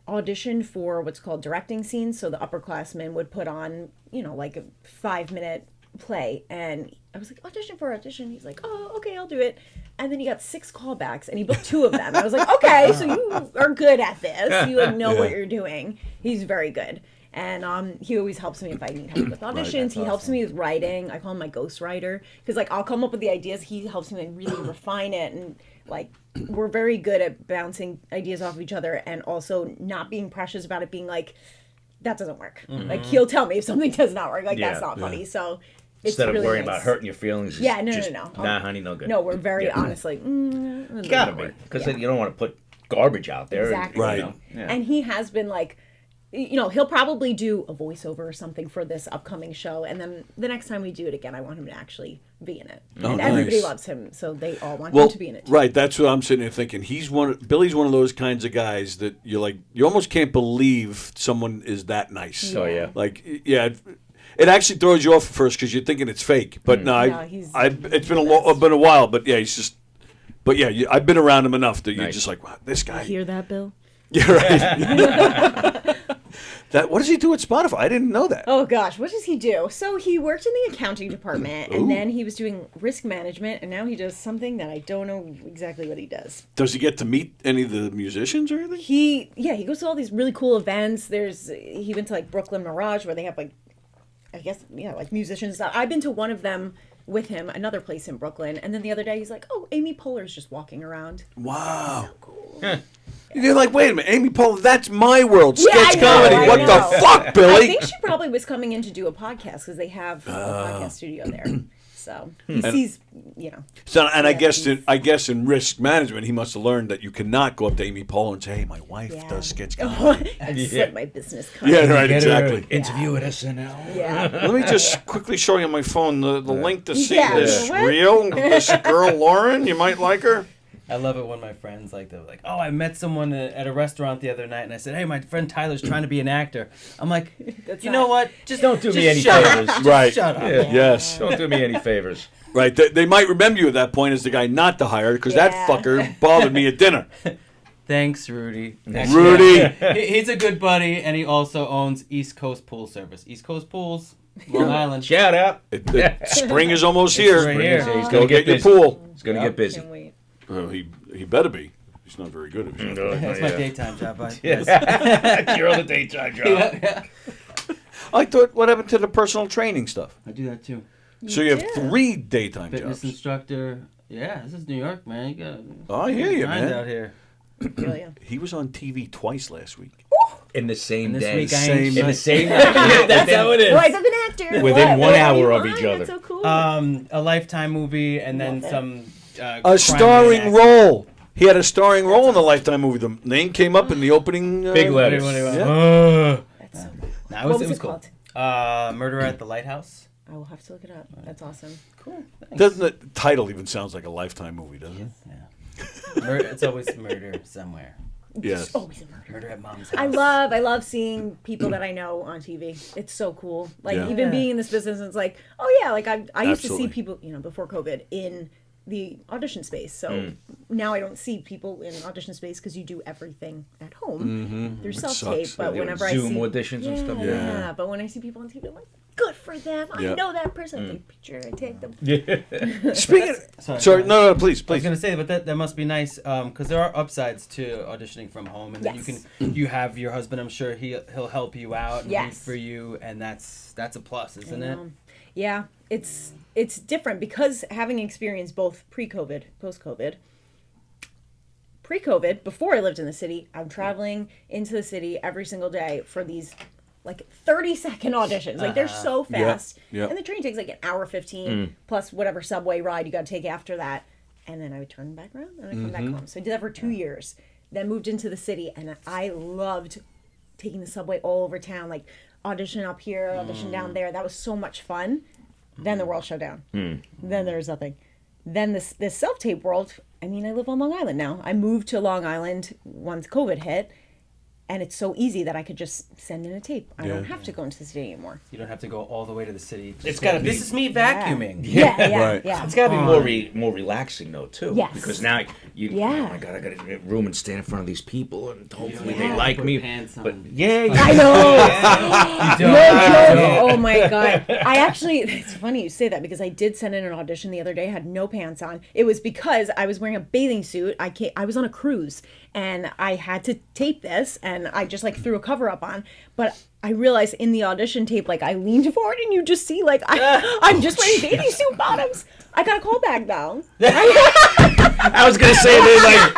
auditioned for what's called directing scenes. So the upperclassmen would put on, like a 5-minute play, and I was like, audition. He's like, oh, okay, I'll do it. And then he got 6 callbacks, and he booked 2 of them. I was like, okay, so you are good at this. You know what you're doing. He's very good. And he always helps me if I need help with auditions. He helps me with writing. I call him my ghostwriter because like I'll come up with the ideas. He helps me really refine it, and like we're very good at bouncing ideas off of each other, and also not being precious about it being like that doesn't work. Like he'll tell me if something does not work. Like that's not funny. So it's Instead of really worrying nice. about hurting your feelings. Yeah, no. Nah, honey, no good. No, we're very Yeah. honest. Like You gotta be, because you don't want to put garbage out there. Exactly. Right. Yeah. And he has been like, he'll probably do a voiceover or something for this upcoming show, and then the next time we do it again, I want him to actually be in it. Oh, and everybody nice. loves him, so they all want Well, him to be in it too. right. That's what I'm sitting there thinking. Billy's one of those kinds of guys that you almost can't believe someone is that nice. Oh, yeah. Like, yeah. It actually throws you off at first because you're thinking it's fake, but it's been a while. But yeah, he's just. But yeah, I've been around him enough that you're Nice. just like, wow, this guy. Hear that, Bill? Yeah, right. What does he do at Spotify? I didn't know that. Oh gosh, what does he do? So he worked in the accounting department, and then he was doing risk management, and now he does something that I don't know exactly what he does. Does he get to meet any of the musicians or anything? He goes to all these really cool events. He went to like Brooklyn Mirage where they have like, I guess, like musicians. I've been to one of them with him, another place in Brooklyn, and then the other day he's like, oh, Amy Poehler's just walking around. Wow. So cool. You're like, wait a minute, Amy Poehler, that's my world. Yeah, Sketch I know, comedy. I What know. the fuck, Billy? I think she probably was coming in to do a podcast because they have a podcast studio there. So he sees, So, and I guess in risk management, he must have learned that you cannot go up to Amy Poehler and say, "Hey, my wife Yeah. does sketch comedy." and slip my business card. Yeah, right, Get her exactly. an interview at SNL. Yeah. Let me just quickly show you on my phone the link to see Yeah, this. what? Real? This girl, Lauren, you might like her. I love it when my friends they're like, oh, I met someone at a restaurant the other night, and I said, hey, my friend Tyler's trying to be an actor. I'm like, you know what? Just Don't do me any shut favors. up. Just Right. shut up. Yeah. Yes. Don't do me any favors. Right. They might remember you at that point as the guy not to hire because that Yeah. fucker bothered me at dinner. Thanks, Rudy. Rudy. He's a good buddy, and he also owns East Coast Pool Service. East Coast Pools, Long Island. Shout out. Spring is almost here. right here. He's Go gonna get your busy. pool. He's gonna get busy. Can't wait. Well, he better be. He's not very good at it. That's my daytime job, bud. You're on the daytime job. Yeah. I thought, what happened to the personal training stuff? I do that too. So you have 3 daytime Fitness jobs. instructor. Yeah, this is New York, man. You got. Oh, I hear you, grind man. out here. Brilliant. He was on TV twice last week. In the same And this day. week I Same- ain't In the shit. same day. That's how it is. Why is an actor? Within What? 1 hour of Why? each other. That's so cool. A Lifetime movie, and then Love it. some. A starring role. He had a starring role in the Lifetime movie. The name came up in the opening. Big letters. Yeah. That's so cool. Nah, What was it was it cool. called? Murder at the Lighthouse. I will have to look it up. That's awesome. Cool. Doesn't the title even sounds like a Lifetime movie, doesn't it? Yeah. It's always murder somewhere. Yes. Always a murder. Murder at mom's house. I love seeing people that I know on TV. It's so cool. Like Yeah. even being in this business, it's like, oh yeah, like I used to Absolutely. see people, before COVID in the audition space. So now I don't see people in audition space because you do everything at home through self tape. sucks. But Yeah, whenever I Zoom see auditions and stuff. yeah, but when I see people on TV, I'm like, good for them. I Yeah. know that person. I take a picture. I tag them. Speaking. Sorry, Sorry. go No. Please. I was Please. gonna say, but that must be nice, because there are upsides to auditioning from home, and then Yes. you have your husband. I'm sure he'll help you out and root Yes. for you, and that's a plus, isn't it? Yeah, it's different because having experienced both pre-COVID, post-COVID. Pre-COVID, before I lived in the city, I'm traveling into the city every single day for these like 30-second auditions. Like they're so fast. yeah. And the train takes like an hour 15 plus whatever subway ride you got to take after that. And then I would turn back around and I come back home. So I did that for 2 years. Then moved into the city and I loved taking the subway all over town, like audition up here, audition down there. That was so much fun. Then the world shut down. Then there was nothing. Then this self-tape world, I mean, I live on Long Island now. I moved to Long Island once COVID hit, and it's so easy that I could just send in a tape. I don't have to go into the city anymore. You don't have to go all the way to the city. It's gotta be- This is me vacuuming. Yeah, Right. yeah. It's got to be more relaxing though too. Yes. Because now you. Yeah. Oh my God! I got to get a room and stand in front of these people, and hopefully they Yeah. like Put me. pants on. But yeah, I know. You No don't. joke. Oh my god. I actually, it's funny you say that because I did send in an audition the other day. I had no pants on. It was because I was wearing a bathing suit. I was on a cruise and I had to tape this and I just like threw a cover up on. But I realized in the audition tape, like I leaned forward and you just see like I'm just wearing bathing suit bottoms. I got a call back now. I was gonna say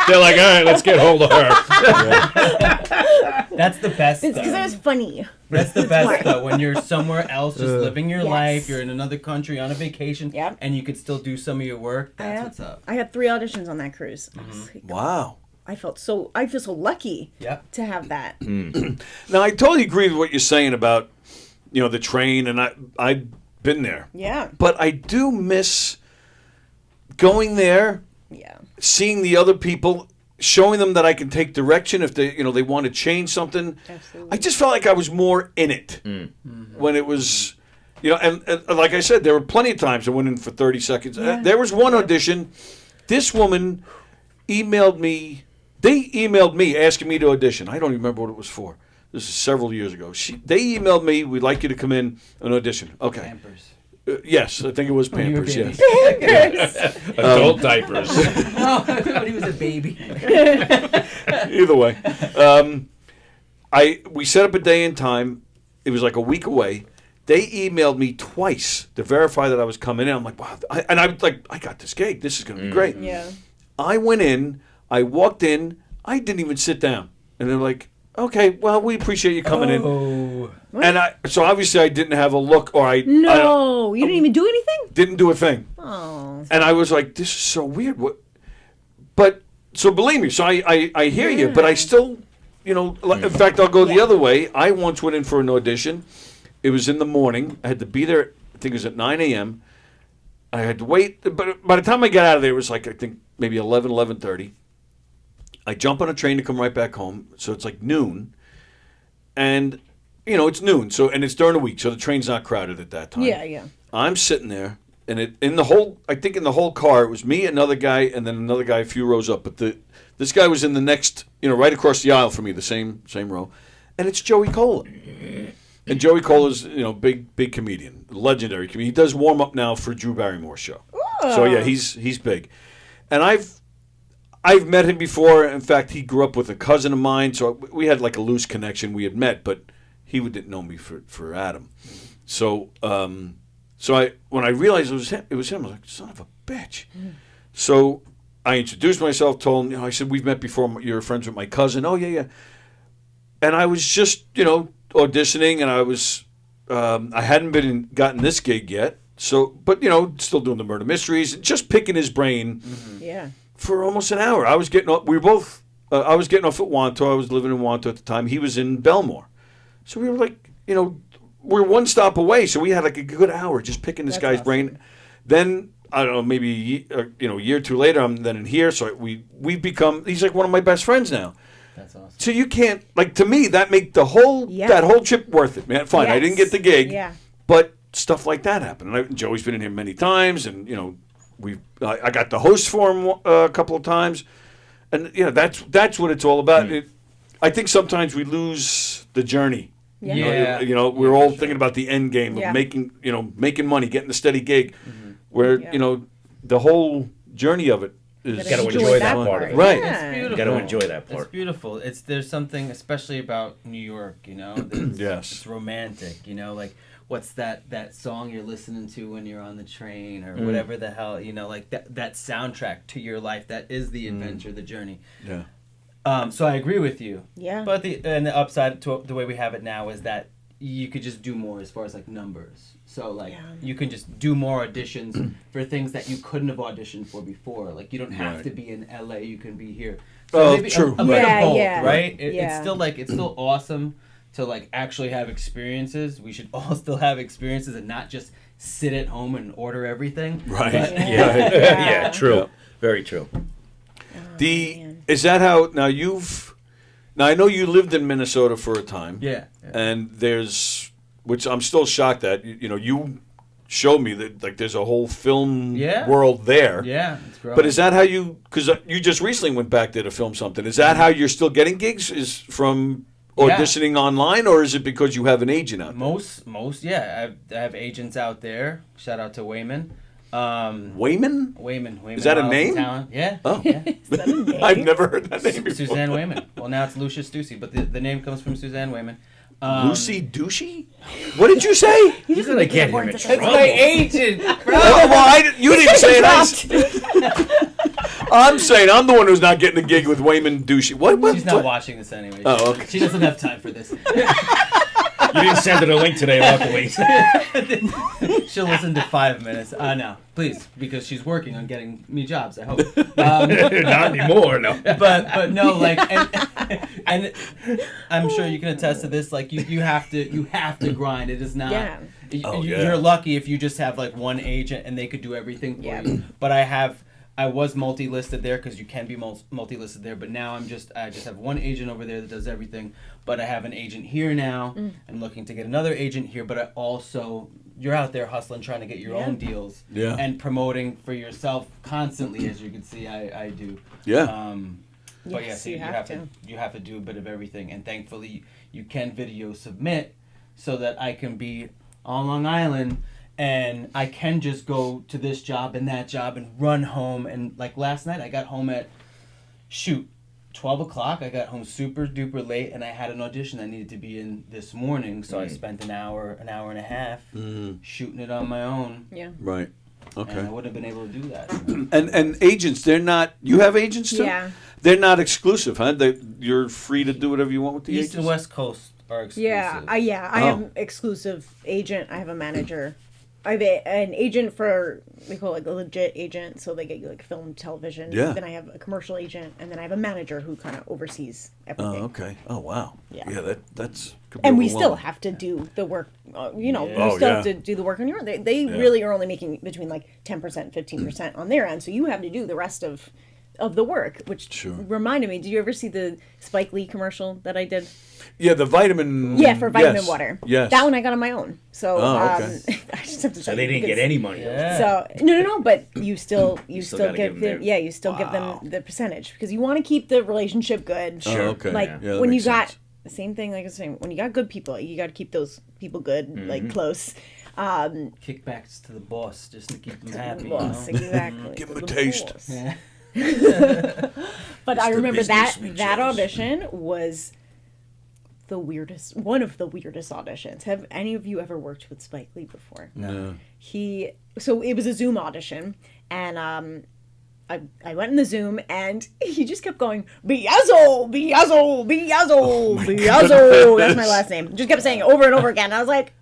they're like, all right, let's get hold of her. That's the best. It's because though. it was funny. That's the best though. When you're somewhere else, just living your Yes. life, you're in another country on a vacation, Yep. and you could still do some of your work. That's Yeah. what's up. I had 3 auditions on that cruise. I was like, Wow. I feel so lucky Yep. to have that. Now I totally agree with what you're saying about, the train, and I've been there. Yeah. But I do miss going there, Yeah. seeing the other people, showing them that I can take direction if they want to change something. Absolutely. I just felt like I was more in it when it was, and like I said, there were plenty of times I went in for 30 seconds. There was one audition. This woman emailed me. They emailed me asking me to audition. I don't even remember what it was for. This is several years ago. They emailed me, we'd like you to come in and audition. Okay. Pampers. Yes, I think it was Pampers, baby. yes. Adult diapers. Oh, when he was a baby. Either way. We set up a day and time. It was like a week away. They emailed me twice to verify that I was coming in. I'm like, wow. I was like, I got this gig. This is going to be great. Yeah. I went in. I walked in. I didn't even sit down. And they're like, okay, well, we appreciate you coming in. Oh. And so obviously I didn't have a look, or I No, you didn't even do anything? didn't do a thing. Oh. And I was like, this is so weird. But so believe me, so I hear you, but I still, in fact, I'll go the other way. I once went in for an audition. It was in the morning. I had to be there, I think it was at 9 a.m. I had to wait. But by the time I got out of there, it was like, I think, maybe 11:30. I jump on a train to come right back home. So it's like noon. And, it's noon. So, and it's during the week. So the train's not crowded at that time. Yeah. I'm sitting there. And in the whole car, it was me, another guy, and then another guy a few rows up. But this guy was in the next, right across the aisle from me, the same row. And it's Joey Cola. And Joey Cola's, big comedian, legendary comedian. He does warm up now for Drew Barrymore's show. Ooh. So yeah, he's big. And I've met him before. In fact, he grew up with a cousin of mine, so we had like a loose connection. We had met, but he didn't know me for Adam. So when I realized it was him, I was like, son of a bitch. Mm. So I introduced myself, told him, I said, we've met before. You're friends with my cousin. Oh yeah. And I was just, auditioning, and I hadn't gotten this gig yet. So, but still doing the murder mysteries, just picking his brain. Mm-hmm. Yeah. For almost an hour. I was getting off. We were both. I was getting off at Wanto. I was living in Wanto at the time. He was in Belmore. So we were like, we're one stop away. So we had like a good hour just picking this guy's brain. Then I don't know, maybe a year or two later, I'm then in here. So we've become. He's like one of my best friends now. That's awesome. So you can't, to me, that make that whole trip worth it, man. Fine, I didn't get the gig, but stuff like that happened. And Joey's been in here many times, and I got the host for him a couple of times, and that's what it's all about. I think sometimes we lose the journey. Yeah. We're all thinking about the end game of making money, getting a steady gig, where the whole journey of it. You got to enjoy that part of it. Right. It's beautiful. You got to enjoy that part. It's beautiful. There's something especially about New York, Yes. It's romantic, like what's that song you're listening to when you're on the train or whatever the hell, like that soundtrack to your life, that is the adventure, the journey. Yeah. So I agree with you. Yeah. But the upside to the way we have it now is that you could just do more as far as like numbers. So you can just do more auditions for things that you couldn't have auditioned for before. Like you don't have to be in LA, you can be here. So maybe true. A bit of both, Yeah. right? It's still awesome to actually have experiences. We should all still have experiences and not just sit at home and order everything. Right. Yeah, true. Yeah. Very true. Is that how now I know you lived in Minnesota for a time. Yeah. And which I'm still shocked at. You showed me that there's a whole film world there. Yeah, it's growing. But is that how because you just recently went back there to film something? Is that how you're still getting gigs? Is from auditioning online, or is it because you have an agent out there? Most, yeah. I have agents out there. Shout out to Wayman. Wayman? Is that a Miles name? Talent. Yeah. Oh. Yeah. Is that a name? I've never heard that name before. Suzanne Wayman. Well, now it's Lucia Stussy, but the name comes from Suzanne Wayman. Lucy Douchey? What did you say? He's gonna get him in trouble. That's my agent, bro. You didn't say it. I'm saying I'm the one who's not getting a gig with Wayman Douchey. What? She's not watching this anyway. Oh, okay. She doesn't have time for this. You didn't send her the link today, luckily. She'll listen to 5 minutes. No, please, because she's working on getting me jobs, I hope. Not anymore, no. But no, and I'm sure you can attest to this. You have to grind. It is not. Yeah. You're lucky if you just have one agent and they could do everything for you. But I was multi-listed there because you can be multi-listed there, but now I just have one agent over there that does everything. But I have an agent here now. I'm looking to get another agent here, but you're out there hustling, trying to get your own deals and promoting for yourself constantly, as you can see I do. Yeah. But Yes, you have to do a bit of everything, and thankfully you can video submit so that I can be on Long Island. And I can just go to this job and that job and run home. And last night, I got home at 12 o'clock. I got home super duper late, and I had an audition I needed to be in this morning. So I spent an hour and a half shooting it on my own. Yeah. Right. Okay. And I wouldn't have been able to do that. And agents, they're not. You have agents too. Yeah. They're not exclusive, huh? You're free to do whatever you want with the agents. East and West Coast are exclusive. I have exclusive agent. I have a manager. I have an agent for, we call it like a legit agent, so they get you like film, television. Yeah. Then I have a commercial agent, and then I have a manager who kind of oversees everything. Oh, okay. Oh, wow. Yeah. That's. Could be And we still overwhelming. have to do the work. You know, Yeah. we Oh, still yeah. have to do the work on your own. They really are only making between like 10%, 15% on their end, so you have to do the rest of the work. Which Sure. reminded me, did you ever see the Spike Lee commercial that I did? Yeah, the vitamin. Yeah, for vitamin yes. water. Yes. That one I got on my own. So Oh, okay. I just have to So tell they you didn't get because- any money. Yeah. So no, but you still still gotta give give them them their- you still give them the percentage because you want to keep the relationship good. Oh, okay. Like Yeah, that when you makes got sense. the same thing like I was saying, when you got good people, you got to keep those people good, like close. Kickbacks to the boss just to keep them happy. Boss, You know? exactly. Give 'em to a the taste. boss. Yeah. But I the remember business that we that chose. audition was one of the weirdest auditions. Have any of you ever worked with Spike Lee before? No. So it was a Zoom audition, and I went in the Zoom, and he just kept going, Biazzo, Biazzo, Biazzo, Biazzo. That's my last name. Just kept saying it over and over again. I was like,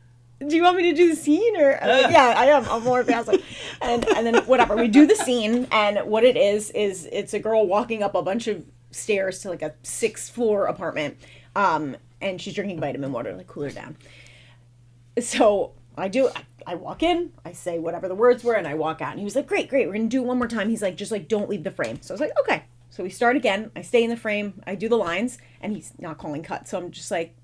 do you want me to do the scene? Or I'm like, yeah, I am. I'm more Biazzo. And then whatever. We do the scene, and what it is it's a girl walking up a bunch of stairs to like a 6th floor apartment, and she's drinking vitamin water, like cool her down. So I walk in, I say whatever the words were, and I walk out. And he was like, great, we're going to do it one more time. He's like, just like, don't leave the frame. So I was like, okay. So we start again. I stay in the frame. I do the lines, and he's not calling cut. So I'm just like,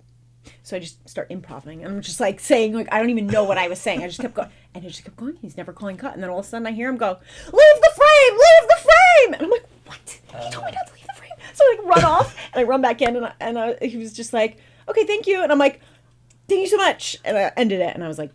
so I just start improvising. I'm just like saying, like, I don't even know what I was saying. I just kept going. And he just kept going. He's never calling cut. And then all of a sudden I hear him go, leave the frame, leave the frame. And I'm like, what? He told me not to leave the frame. So I like run off, and I run back in, and he was just like, okay, thank you. And I'm like, thank you so much. And I ended it, and I was like,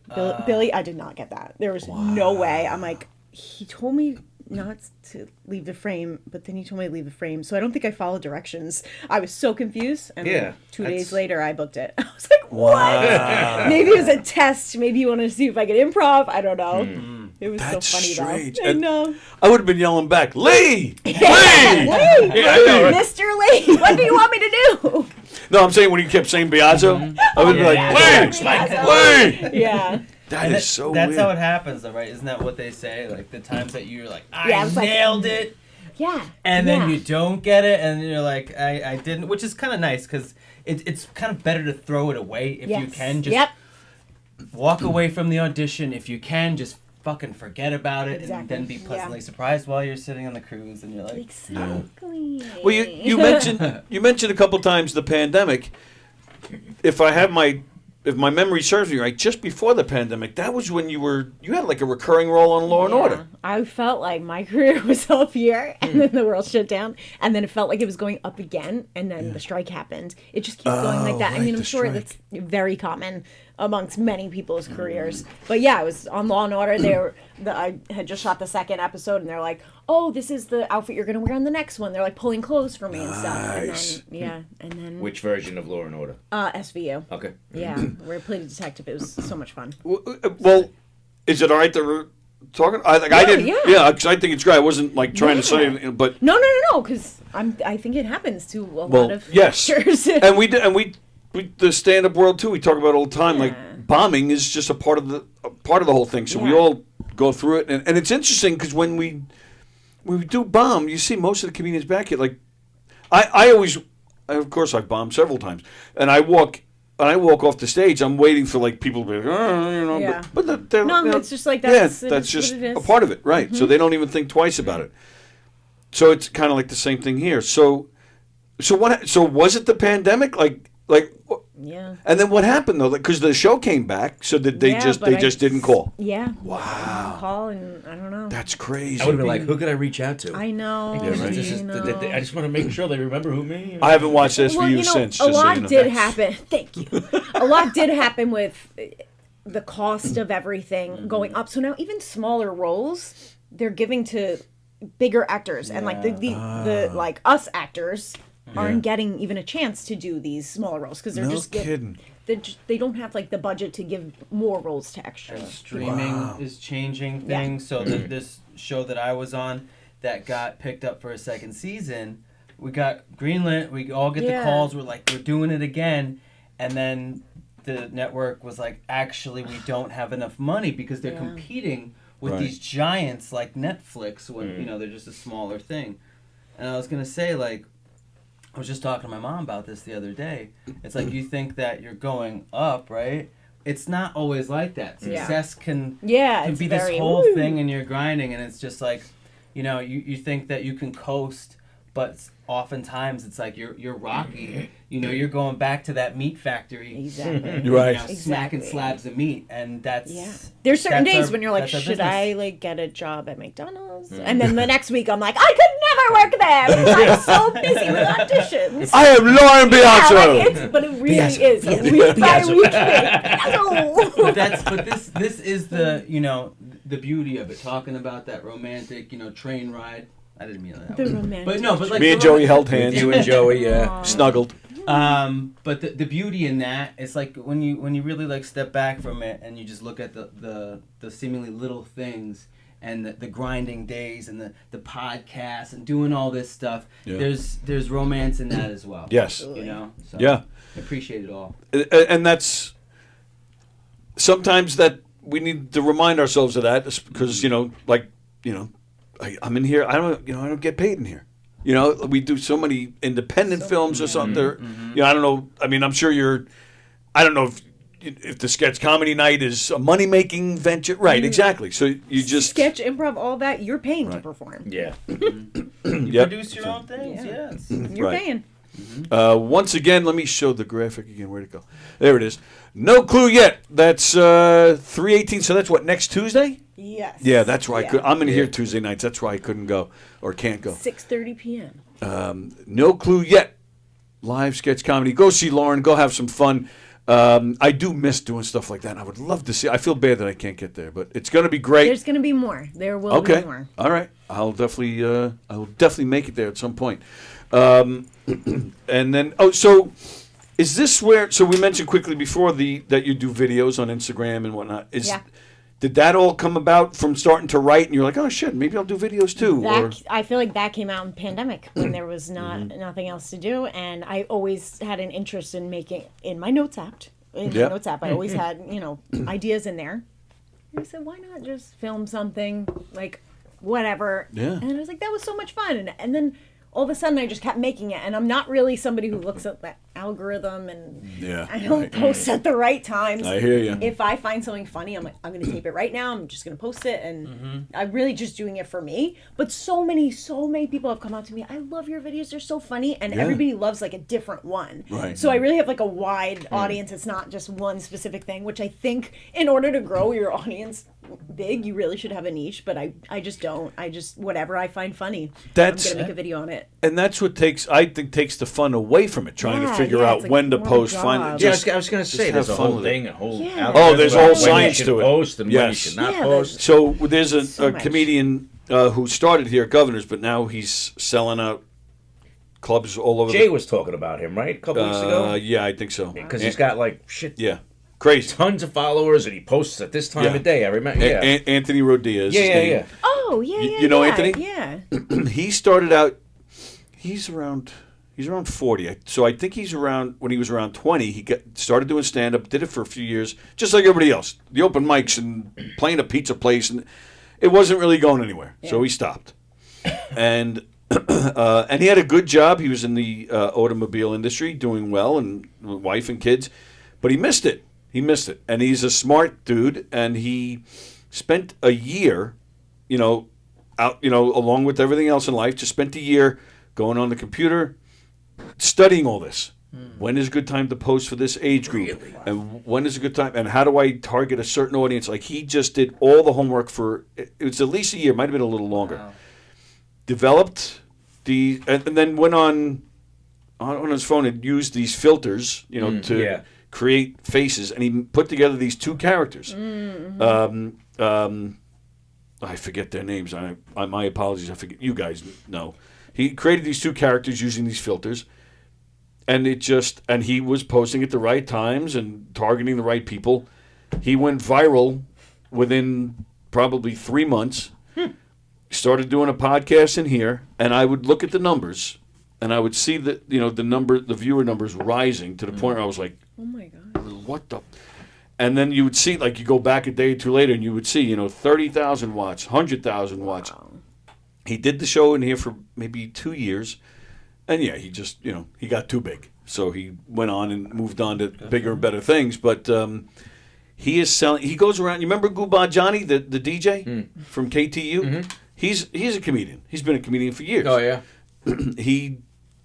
Billy, I did not get that. There was no way. I'm like, he told me not to leave the frame, but then he told me to leave the frame. So I don't think I followed directions. I was so confused. And Yeah, then 2 that's- days later, I booked it. I was like, what? Maybe it was a test. Maybe you wanted to see if I could improv. I don't know. It was That's so funny, strange. though. I And know. I would have been yelling back, Lee! Lee! Lee! Mr. Lee, what do you want me to do? No, I'm saying when he kept saying Biazzo, I would be like, Lee! Lee! Yeah. That is so That's weird. how it happens, though, right? Isn't that what they say? Like the times that you're like, I Yeah, it's like- nailed it, Yeah. and then yeah. you don't get it, and you're like, I didn't, which is kind of nice because it's kind of better to throw it away if you Yes. can. Just Yep. walk away from the audition if you can. Just fucking forget about it, Exactly. and then be Yeah. pleasantly surprised while you're sitting on the cruise, and you're like, Exactly. Well, you mentioned a couple times the pandemic. If my memory serves me right, just before the pandemic, that was when you had like a recurring role on Law and Order. I felt like my career was up here, and then the world shut down, and then it felt like it was going up again, and then the strike happened. It just keeps going like that. I right, mean, I'm the sure strike. that's very common amongst many people's careers. But yeah, I was on Law and Order. I had just shot the 2nd episode, and they're like, "Oh, this is the outfit you're going to wear on the next one." They're like pulling clothes for me and Nice. stuff. And then Which version of Law and Order? SVU. Okay. Yeah, where I played a detective. It was so much fun. Well, is it all right that we're talking? I didn't. yeah. Yeah, because I think it's great. I wasn't like trying to say anything, but No, because I think it happens to a lot of yes, actors. and we the stand-up world too. We talk about it all the time. Like bombing is just a part of the whole thing. So we Yeah. all go through it, and it's interesting because when we do bomb, you see most of the comedians back here. Like I always, of course, I've bombed several times, and I walk off the stage. I'm waiting for like people to be, Yeah. but they're, No, you know, it's just like that's yeah, that's it is just what it a is. part of it, right? So they don't even think twice about it. So it's kind of like the same thing here. So what? So was it the pandemic? Like, Yeah. and then what happened though? Because the show came back, so did they Yeah, just but didn't call? Yeah. Wow, Call and I don't know. that's crazy. I would have been like, who could I reach out to? I know. Yeah, right. This is- I know. I just want to make sure they remember who me. I haven't watched SVU Well, since. a Just so lot you know. did happen. Thank you. A lot did happen with the cost of everything going up. So now even smaller roles they're giving to bigger actors, and like the like us actors aren't getting even a chance to do these smaller roles because they're No just kidding. they don't have like the budget to give more roles to extras. And streaming is changing things. So this show that I was on that got picked up for a 2nd season, we got greenlit. We all get the calls. We're like, we're doing it again, and then the network was like, actually, we don't have enough money because they're competing with Right. these giants like Netflix when, you know, they're just a smaller thing. And I was going to say, like, I was just talking to my mom about this the other day. It's like, you think that you're going up, right? It's not always like that. Success can it's be this very, whole woo. thing and you're grinding, and it's just like, you know, you think that you can coast, but oftentimes it's like you're Rocky. You know, you're going back to that meat factory. Exactly. Right. You know, smacking slabs of meat, and that's There's certain that's days our- when you're like, that's our should business. I like get a job at McDonald's? And then the next week I'm like, I could never work there because I'm so busy with auditions. I am Lauren Yeah, Biazzo. like but it really is a week by week thing. But this is the, you know, the beauty of it. Talking about that romantic, you know, train ride. I didn't mean that. The romantic. But no, but like Me the and Joey romantic- held hands. You and Joey, yeah. Snuggled. But the beauty in that is like when you really like step back from it and you just look at the seemingly little things and the grinding days and the podcasts and doing all this stuff. Yeah. There's romance in that as well. Yes. You know. So Yeah. I appreciate it all. And that's sometimes that we need to remind ourselves of that because, you know, like, you know, I'm in here. I don't get paid in here. You know, we do so many independent films or something. You know, I don't know. I mean, I'm sure I don't know if the sketch comedy night is a money making venture. Right. Exactly. So you just sketch, improv, all that, you're paying to perform. Yeah. You Yep. produce your own things. Yeah. Yes. You're Right. paying. Once again, let me show the graphic again. Where'd it go? There it is. No clue yet. That's 3/18. So that's what, next Tuesday? Yes. Yeah, that's why I could. I'm in here Yeah. Tuesday nights. That's why I couldn't go or can't go. 6:30 p.m. No clue yet. Live sketch comedy. Go see Lauren. Go have some fun. I do miss doing stuff like that. And I would love to see. I feel bad that I can't get there, but it's going to be great. There's going to be more. There will be more. All right. I'll definitely make it there at some point. And then so is this where? So we mentioned quickly before that you do videos on Instagram and whatnot. Did that all come about from starting to write and you're like, oh shit, maybe I'll do videos too? I feel like that came out in pandemic when there was nothing else to do, and I always had an interest in making in my notes app. I always had ideas in there. And I said, why not just film something like whatever? Yeah. And I was like, that was so much fun, and then all of a sudden I just kept making it, and I'm not really somebody who looks at that algorithm, and I don't post at the right times. I hear you. If I find something funny, I'm like, I'm going to tape it right now. I'm just going to post it, and I'm really just doing it for me. But so many people have come out to me. I love your videos. They're so funny, and everybody loves like a different one. Right. So I really have like a wide audience. It's not just one specific thing, which I think in order to grow your audience big, you really should have a niche, but I just don't. I just, whatever I find funny, I'm going to make a video on it. And that's what takes the fun away from it, trying to figure yeah, out it's like when to more post. job. Find, Yeah, just, I was going to say, have there's a fun whole with it. thing, a whole Yeah. algorithm Oh, there's a whole about when science you to should it. post and when you Yes. should not Yeah, post. So there's a So much. comedian who started here at Governor's, but now he's selling out clubs all over. Jay was talking about him, right? A couple weeks ago? Yeah, I think so. Because he's got like Yeah, crazy. tons of followers and he posts at this time of day. I remember. Yeah. Anthony Rodias. Yeah. Oh, yeah, You know Anthony? Yeah. He started out. He's around 40. So I think he's around when he was around 20. He started doing stand up, did it for a few years, just like everybody else. The open mics and playing a pizza place, and it wasn't really going anywhere. So he stopped. And and he had a good job. He was in the automobile industry, doing well, and wife and kids. But he missed it. And he's a smart dude, and he spent a year, along with everything else in life, just spent a year going on the computer, studying all this. When is a good time to post for this age group? And when is a good time? And how do I target a certain audience? Like, he just did all the homework for, it was at least a year, might have been a little longer. Wow. Developed and then went on his phone and used these filters, to create faces. And he put together these two characters. I forget their names. My apologies. I forget. You guys know. He created these two characters using these filters, and he was posting at the right times and targeting the right people. He went viral within probably 3 months. Started doing a podcast in here, and I would look at the numbers, and I would see that the viewer numbers rising to the point where I was like, Oh my god. What the? And then you would see, like, you go back a day or two later, and you would see, 30,000 watts, 100,000 watts. He did the show in here for maybe 2 years, and yeah, he just, he got too big. So he went on and moved on to bigger and better things. But he is selling. He goes around. You remember Goobah Johnny, the DJ from KTU? Mm-hmm. He's a comedian. He's been a comedian for years. Oh yeah.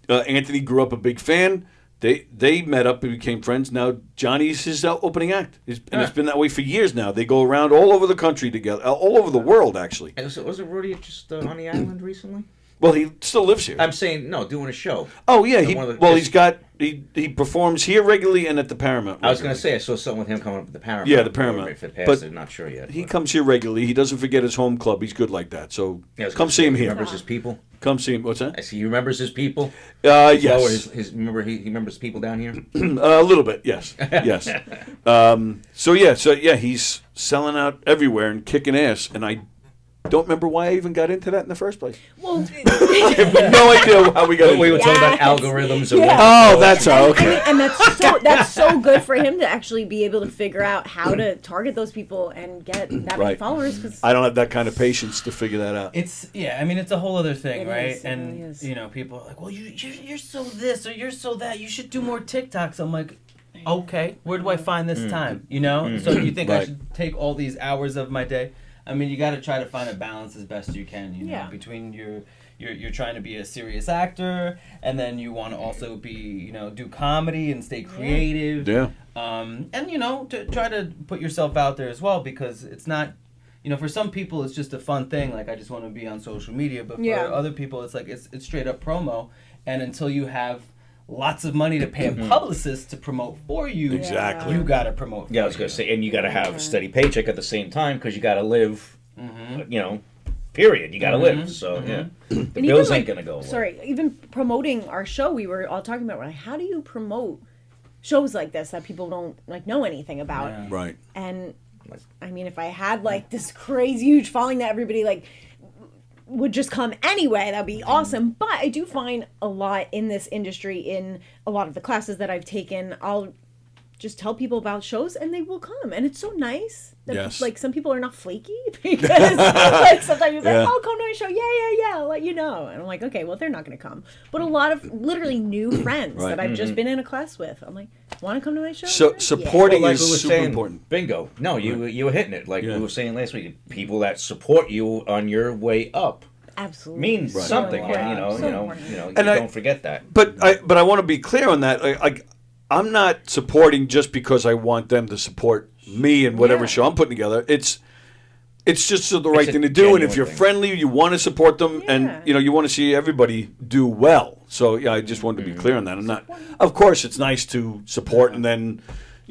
Anthony grew up a big fan. They met up and became friends. Now Johnny's his opening act, and it's been that way for years now. They go around all over the country together, all over the world actually. And was it Rudy just on the island recently? Well, he still lives here. I'm saying doing a show. Oh yeah, he performs here regularly and at the Paramount. I was going to say I saw something with him coming up at the Paramount. Yeah, the Paramount. If it passed, but I'm not sure yet. He comes here regularly. He doesn't forget his home club. He's good like that. So come see him he here. Remembers his people. Come see him. What's that? I see. He remembers his people. Yes. He remembers people down here. A little bit. Yes. Yes. So he's selling out everywhere and kicking ass. And I don't remember why I even got into that in the first place. Well, I have no idea how we got into it. We were talking about algorithms. And that's how. Okay. And that's so good for him to actually be able to figure out how to target those people and get that many followers. Cause I don't have that kind of patience to figure that out. It's a whole other thing, right? Is, and people are like, well, you're so this or you're so that. You should do more TikToks. I'm like, okay, where do I find this time? So you think I should take all these hours of my day? I mean, you got to try to find a balance as best you can, between you're trying to be a serious actor, and then you want to also be, do comedy and stay creative. Yeah. And, to try to put yourself out there as well, because it's not, for some people it's just a fun thing, like I just want to be on social media, but for other people it's like it's straight up promo, and until you have lots of money to pay a publicist to promote for you. Exactly. You got to promote. Yeah, I was going to say, and you got to have a steady paycheck at the same time because you got to live. Period. You got to live. So the bills ain't going to go away. Sorry, even promoting our show, we were all talking about how do you promote shows like this that people don't know anything about? Yeah. Right. And I mean, if I had this crazy huge following that everybody would just come anyway, that'd be awesome. But I do find a lot in this industry, in a lot of the classes that I've taken, I'll just tell people about shows and they will come, and it's so nice that some people are not flaky because sometimes you're like, oh, come to my show, yeah, I'll let you know, and I'm like, okay, well, they're not going to come. But a lot of literally new friends that I've just been in a class with, I'm like, want to come to my show? So supporting is super important. Bingo. No, you were hitting it like we were saying last week. People that support you on your way up. Absolutely means something, and don't forget that. But I want to be clear on that. I'm not supporting just because I want them to support me and whatever show I'm putting together. It's just the right thing to do, and if you're friendly, you want to support them, and you want to see everybody do well. So I just wanted to be clear on that. I'm not. Of course, it's nice to support, and then.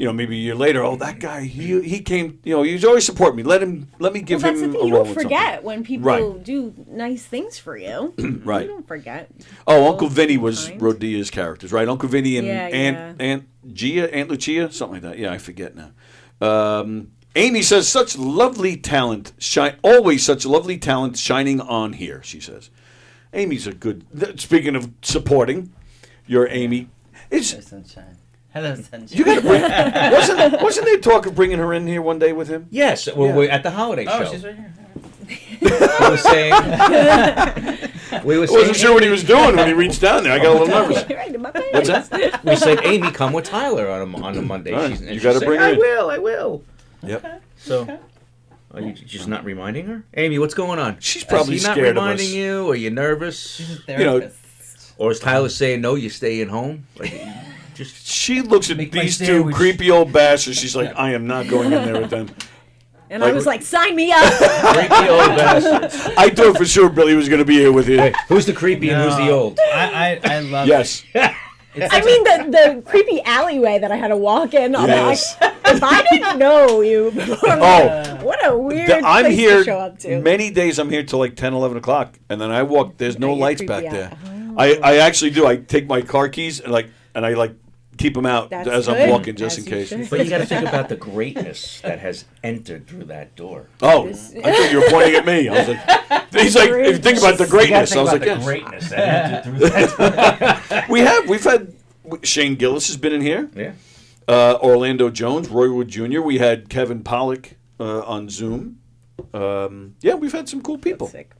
Maybe a year later, that guy, he came, he's always support me. Let me give him a role. You don't forget when people do nice things for you. Right. You don't forget. Oh, Uncle Vinny was Rodia's characters, right? Uncle Vinny and Aunt Lucia, something like that. Yeah, I forget now. Amy says, such lovely talent, always such lovely talent shining on here, she says. Amy's a good, speaking of supporting, your Amy. Sunshine. Hello, Sunshine. You got to bring. Wasn't there talk of bringing her in here one day with him? Yes, we're at the holiday show. Oh, she's right here. We were saying. Wasn't sure what he was doing when he reached down there. I got a little nervous. What's that? We said, Amy, come with Tyler on a Monday. Right. You got to bring her in. I will. Yep. Okay. So. Are you just not reminding her? Amy, what's going on? She's probably is he scared not of us. reminding you? Are you nervous? She's a therapist. Or is Tyler saying, no, you're staying home? She looks at these two creepy old bastards. She's like, I am not going in there with them. And I was like, sign me up. Creepy old bastards. I thought for sure Billy was going to be here with you. Hey, who's the creepy and who's the old? I love it. I mean, the creepy alleyway that I had to walk in. I'm like, if I didn't know you before, what a weird place to show up to. Many days I'm here till like 10, 11 o'clock. And then I walk, there's no lights back there. I actually do. I take my car keys and I keep them out as I'm walking just in case. But you got to think about the greatness that has entered through that door. Oh, I thought you were pointing at me. I was like, he's like, if you think about the greatness. I was like, yes. Greatness that entered through that door. We've had Shane Gillis has been in here. Yeah. Orlando Jones, Roy Wood Jr. We had Kevin Pollak on Zoom. Yeah, we've had some cool people. Sick.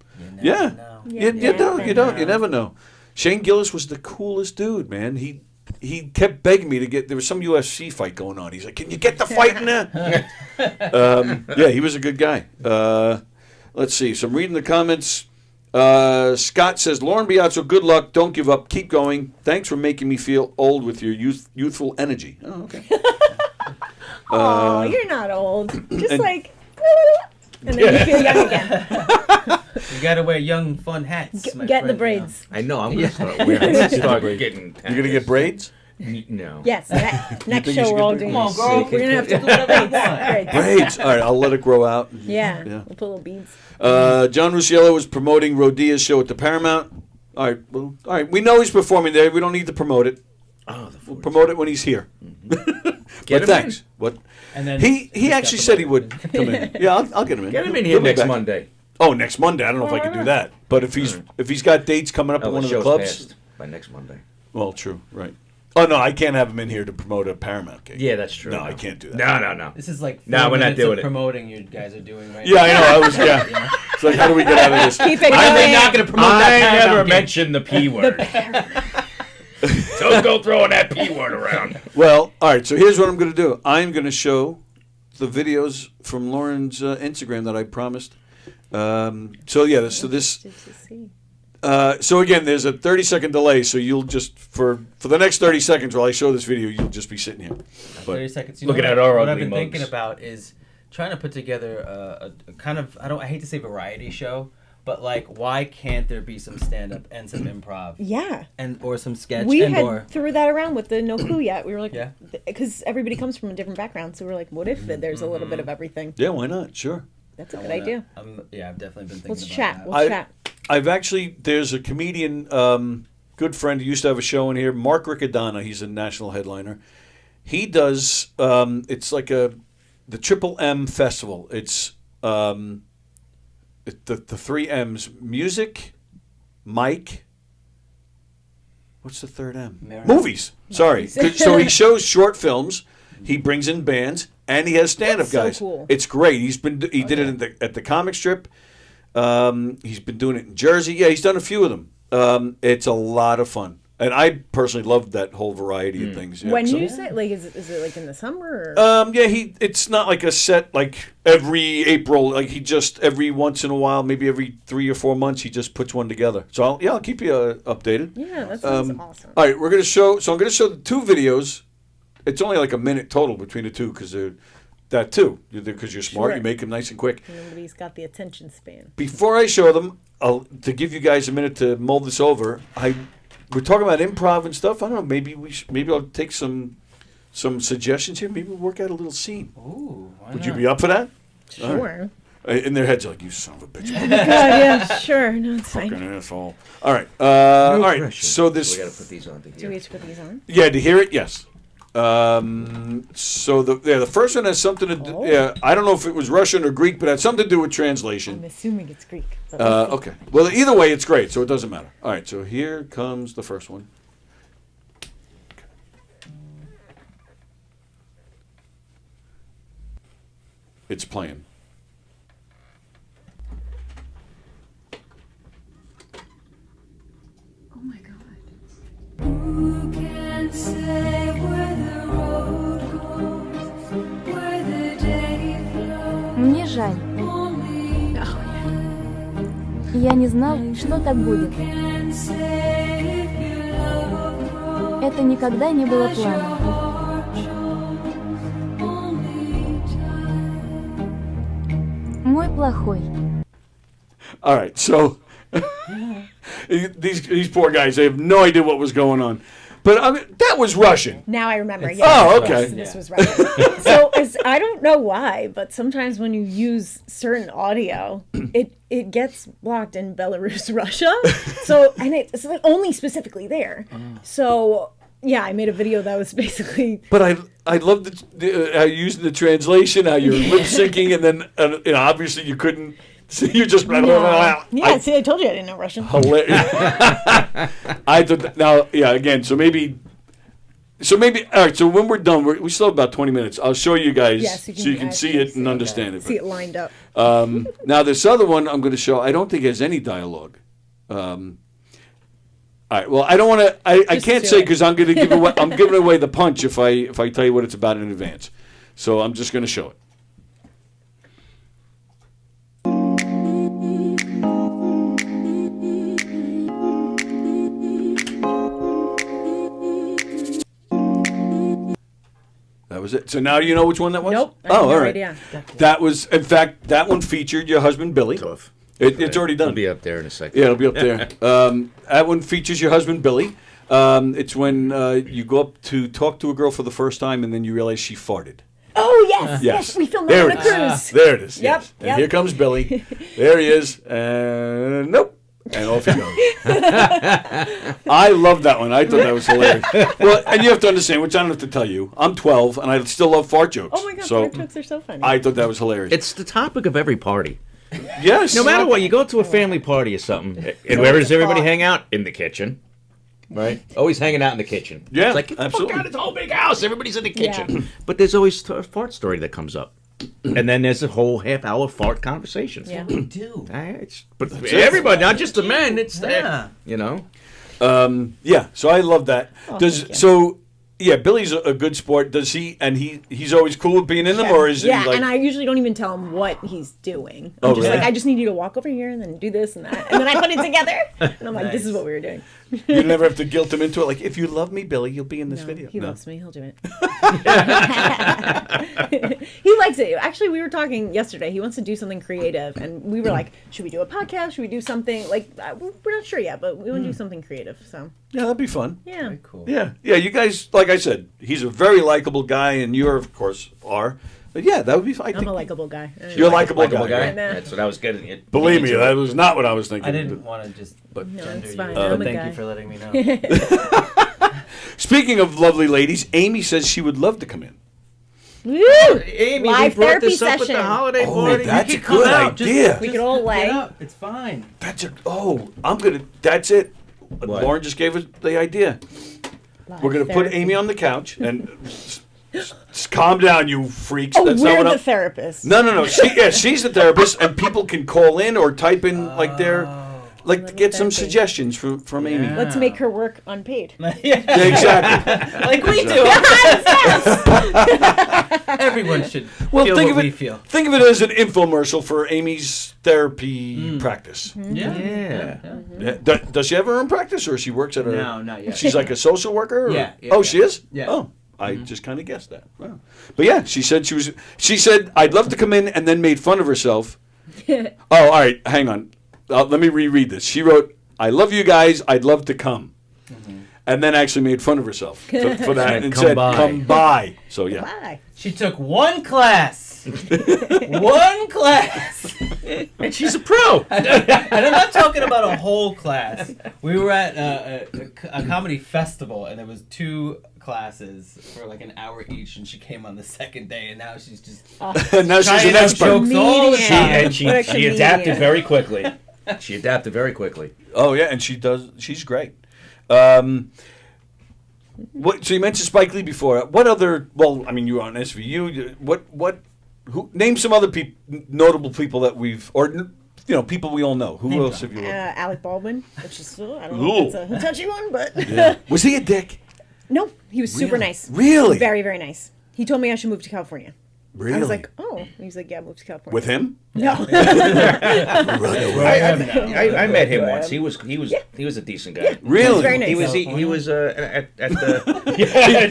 Yeah. You You never know. Shane Gillis was the coolest dude, man. He kept begging me to get. There was some UFC fight going on. He's like, "Can you get the fight in there?" Yeah, he was a good guy. Let's see. So I'm reading the comments. Scott says, "Lauren Biazzo, good luck. Don't give up. Keep going. Thanks for making me feel old with your youthful energy." Oh, okay. Oh, you're not old. Just like, and then you feel young again. You gotta wear young, fun hats. my Get the friend, braids. I know. I'm gonna start wearing. Start getting. You're gonna get braids? No. Yes. Next think you show should we're get all braids? doing. Come on, girl. We're gonna have to do whatever you want. Braids. All right, I'll let it grow out. Yeah. Yeah. We'll put little beads. John Rusciello was promoting Rodia's show at the Paramount. All right. Well, all right. We know he's performing there. We don't need to promote it. Oh, We'll promote it when he's here. Get But him thanks. What? And then He actually said he would come in. Yeah, I'll get him in. Get him in He'll here be next back. Monday. Oh, next Monday. I don't know if I can do that. But if he's got dates coming up at Oh, one the of the show's clubs. passed by next Monday. Well, true. Right. Oh no, I can't have him in here to promote a Paramount gig. Yeah, that's true. No, I can't do that. No. This is like No, 4 we're not minutes of doing it. promoting you guys are doing right Yeah, now. I know. I was. Yeah. It's like, how do we get out of this? Keep it I'm going. not going to promote that. I never Paramount gig. mentioned the P word. Don't go throwing that P word around. Well, all right. So here's what I'm going to do. I'm going to show the videos from Lauren's Instagram that I promised. So yeah. So this. So again, there's a 30-second delay. So you'll just for the next 30 seconds while I show this video, you'll just be sitting here. 30 seconds. Looking what at our what I've ugly been thinking mugs. about is trying to put together a kind of I hate to say variety show, but like why can't there be some stand up and some improv Yeah. and or some sketch We and had or threw that around with the No Clue Yet. We were like, Yeah. because everybody comes from a different background, so we're like, what if there's a little bit of everything? Yeah, why not? Sure. That's a good idea. Yeah, I've definitely been thinking Let's about chat. that. Let's chat. I've actually there's a comedian, good friend who used to have a show in here, Mark Riccadonna. He's a national headliner. He does. It's like the Triple M Festival. It's the three M's: music, Mike. What's the third M? Movies. Sorry. So he shows short films. He brings in bands, and he has stand-up That's so guys. cool. It's great. He did it at the comic strip. He's been doing it in Jersey. Yeah, he's done a few of them. It's a lot of fun, and I personally love that whole variety of things. Yeah, When so- you say like, is it like in the summer? Or? yeah, it's not like a set like every April. Like he just every once in a while, maybe every 3 or 4 months, he just puts one together. So I'll keep you updated. Yeah, that sounds awesome. All right, we're gonna show. So I'm gonna show the two videos. It's only like a minute total between the two because you're smart. Sure. You make them nice and quick. Nobody's got the attention span. Before I show them, to give you guys a minute to mull this over, we're talking about improv and stuff. I don't know. Maybe I'll take some suggestions here. Maybe we'll work out a little scene. Ooh, why Would not? you be up for that? Sure. In their heads, like, you son of a bitch, God, yeah, sure. No, it's fucking fine. asshole. All right, all right. pressure. So this, We got to put these on together. Do we have to put these on? yeah, to hear it, yes. So the first one has something to do. Oh. Yeah, I don't know if it was Russian or Greek, but it had something to do with I'm translation. assuming it's Greek. but let's see. Okay. Well, either way, it's great, so it doesn't matter. All right. So here comes the first one. It's playing. Oh my God. Who can say where the road goes, where the day flows? Мне жаль. Only Я не знал, что так будет. can say if your love grows Это никогда не было as your планом. heart shows. Only time. Мой плохой. All right. So these poor guys, they have no idea what was going on. But I mean, that was Russian. Now I remember. Yes, Oh, okay. Yes, this was right. So I don't know why, but sometimes when you use certain audio, it gets blocked in Belarus, Russia. So and it's like only specifically there. So yeah, I made a video that was basically. But I love how you're using the translation, how you're lip syncing, and then obviously you couldn't. So you're just Yeah, see, I told you I didn't know Russian. Hilarious. I thought now, yeah. Again, so maybe So maybe all right. So when we're done, we still have about 20 minutes. I'll show you guys Yes, so you can see it and understand it. See it lined up. Now this other one I'm going to show. I don't think has any dialogue. All right. Well, I don't want to. I can't say because I'm going to give away. I'm giving away the punch if I tell you what it's about in advance. So I'm just going to show it. That was it. So now you know which one that was? Nope. I have no all right. idea. That was, in fact, that one featured your husband, Billy. Tough. It's already done. It'll be up there in a second. Yeah, it'll be up there. That one features your husband, Billy. It's when you go up to talk to a girl for the first time and then you realize she farted. Oh, yes. We filmed that on a cruise. There it is. Yep, Yes. And yep. here comes Billy. There he is. And nope. And off he goes. I love that one. I thought that was hilarious. Well, and you have to understand, which I don't have to tell you. I'm 12, and I still love fart jokes. Oh, my God. So Fart jokes are so funny. I thought that was hilarious. It's the topic of every party. Yes. No matter what, you go to a family party or something, and where does everybody hang out? In the kitchen. Right? Always hanging out in the kitchen. Yeah, it's like, absolutely. oh God, it's a whole big house. Everybody's in the kitchen. Yeah. But there's always a fart story that comes up. And then there's a whole half-hour fart conversation. Yeah. We do. But everybody, not just the men. It's Yeah. you know. Yeah, so I love that. Oh, thank you. So yeah, Billy's a good sport. Does he? And he's always cool with being in them, or is yeah, he like? and I usually don't even tell him what he's doing. Oh, I'm just really? like, I just need you to walk over here and then do this and that. And then I put it together. And I'm like, this is what we were doing. You never have to guilt him into it. Like, if you love me, Billy, you'll be in this No, video. he loves me. He'll do it. He likes it. Actually, we were talking yesterday. He wants to do something creative. And we were like, should we do a podcast? Should we do something? Like, we're not sure yet, but we want to do something creative. So, Yeah, that'd be fun. yeah. Very cool. Yeah, you guys, like I said, he's a very likable guy, and you, of course, are. But yeah, that would be fun. I'm a likable guy. You're a likable Likable guy. guy. I know. That's what I was getting at. Believe me, that was not what I was thinking. I didn't want to just No, gender it's you, fine. but I'm a thank guy. you for letting me know. Speaking of lovely ladies, Amy says she would love to come in. Woo! Amy, Live we brought therapy this up at session. the holiday Oh, party. that's You a can good come out, just- idea. We could all lay. Get up. It's fine. That's it. Lauren just gave us the idea. We're going to put Amy on the couch and just calm down, you freaks. Oh, That's we're not what the I'm... therapist. No. She's the therapist, and people can call in or type in like their, like to get some therapy. suggestions from Amy. Yeah. Let's make her work unpaid. Yeah, exactly. Like we do. Everyone should feel think what of we it. feel. Think of it as an infomercial for Amy's therapy practice. Yeah. Yeah. Does she have her own practice, or she works at a? No, not yet. She's like a social worker. Or? Yeah, yeah, Oh, yeah. she is. Yeah. Oh, I just kind of guessed that. Wow. But yeah, she said She said I'd love to come in, and then made fun of herself. Oh, all right. Hang on. Let me reread this. She wrote, "I love you guys. I'd love to come." And then actually made fun of herself for that Said, and "Come said, by." "Come by." So yeah. Bye. She took one class. One class. And she's a pro. And I'm not talking about a whole class. We were at a comedy festival, and there was 2 classes for like an hour each, and she came on the second day, and now she's just And now she's trying an out expert. jokes all the Comedian. time. And What a she adapted comedian. very quickly. She adapted very quickly. Oh yeah, and she's great. What? So you mentioned Spike Lee before. What other? Well, I mean, you were on SVU. Who? Name some other notable people that we've, or people we all know. Who else have you? Alec Baldwin, which is, I don't know if it's a touchy one, but. Yeah. Was he a dick? Nope, he was super nice. Really? Very, very nice. He told me I should move to California. Really? I was like, oh. And he was like, yeah, move to California. With him? No. I met him once. He was a decent guy. Really? He's very nice. He was at the.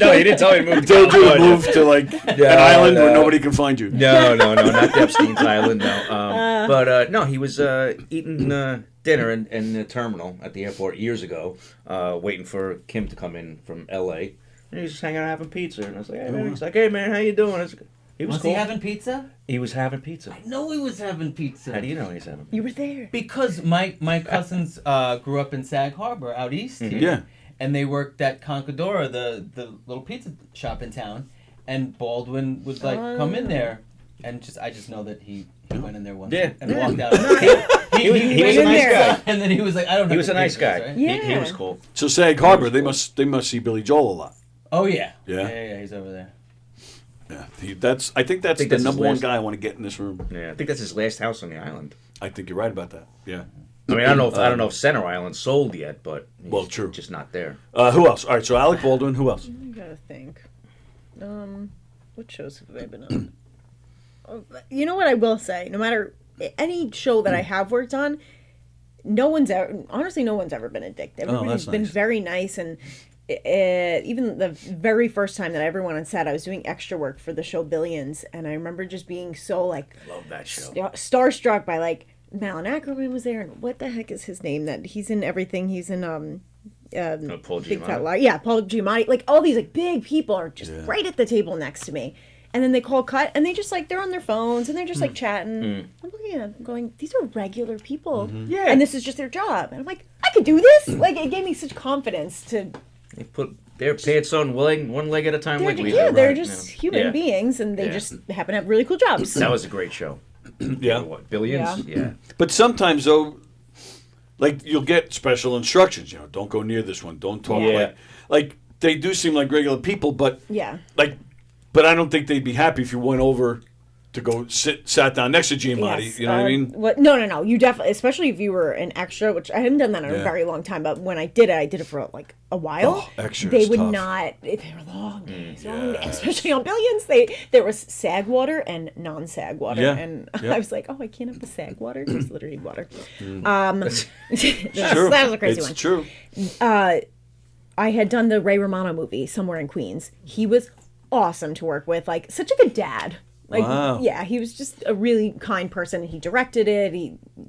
No, he didn't tell me to move to Told you to California. move to like an island where nobody can find you. No, not Epstein's Island. No, but no, he was eating dinner in the terminal at the airport years ago, waiting for Kim to come in from L.A. And he was just hanging out having pizza, and I was like, "Hey man," he's like, "Hey man, how you doing?" He was cool. he having pizza? He was having pizza. I know he was having pizza. How do you know he's having pizza? You were there. Because my cousins grew up in Sag Harbor out east here. Yeah. And they worked at Conquadora, the little pizza shop in town. And Baldwin would come in there, and I just know that he went in there once and walked out. He was a nice guy. And then he was like, I don't know. He was a nice guy. Right? Yeah. He was cool. So Sag Harbor, they must see Billy Joel a lot. Oh yeah. Yeah? Yeah. He's over there. Yeah, I think that's the that's his number one last- guy I want to get in this room. Yeah, I think that's his last house on the island. I think you're right about that. Yeah. I mean, I don't know if Center Island sold yet, but he's Well, true. just not there. Who else? All right, so Alec Baldwin. Who else? I gotta think. What shows have I been on? You know what I will say? No matter any show that I have worked on, no one's ever been a dick. Everybody's been nice. very nice, and even the very first time that I ever went on set, I was doing extra work for the show Billions, and I remember just being so like Love that show. starstruck by like Malin Ackerman was there, and what the heck is his name? That he's in everything. He's in Paul Big Fat Giamatti. Lie. Yeah, Paul Giamatti. Like all these like big people are just right at the table next to me. And then they call cut, and they just like they're on their phones, and they're just like chatting. I'm looking at them, going, "These are regular people, Yeah. and this is just their job." And I'm like, "I could do this!" Like it gave me such confidence to. They put their pants on one leg at a time. They're just human beings, and they Yeah. just happen to have really cool jobs. That was a great show. Yeah. What, Billions? Yeah. But sometimes though, like you'll get special instructions. You know, don't go near this one. Don't talk Yeah. like they do seem like regular people, but Yeah. But I don't think they'd be happy if you went over to go sat down next to Giamatti. Yes, You know what I mean? No. You definitely, especially if you were an extra, which I haven't done that in a very long time. But when I did it for like a while. Oh, extra They is would tough. not. They were long days, especially on Billions. There was sag water and non-sag water, Yeah, and yeah. I was like, oh, I can't have the sag water. It's literally water. True. That was a crazy one. It's true. I had done the Ray Romano movie, Somewhere in Queens. He was awesome to work with, like such a good dad. Like, Wow. yeah, he was just a really kind person. He directed it.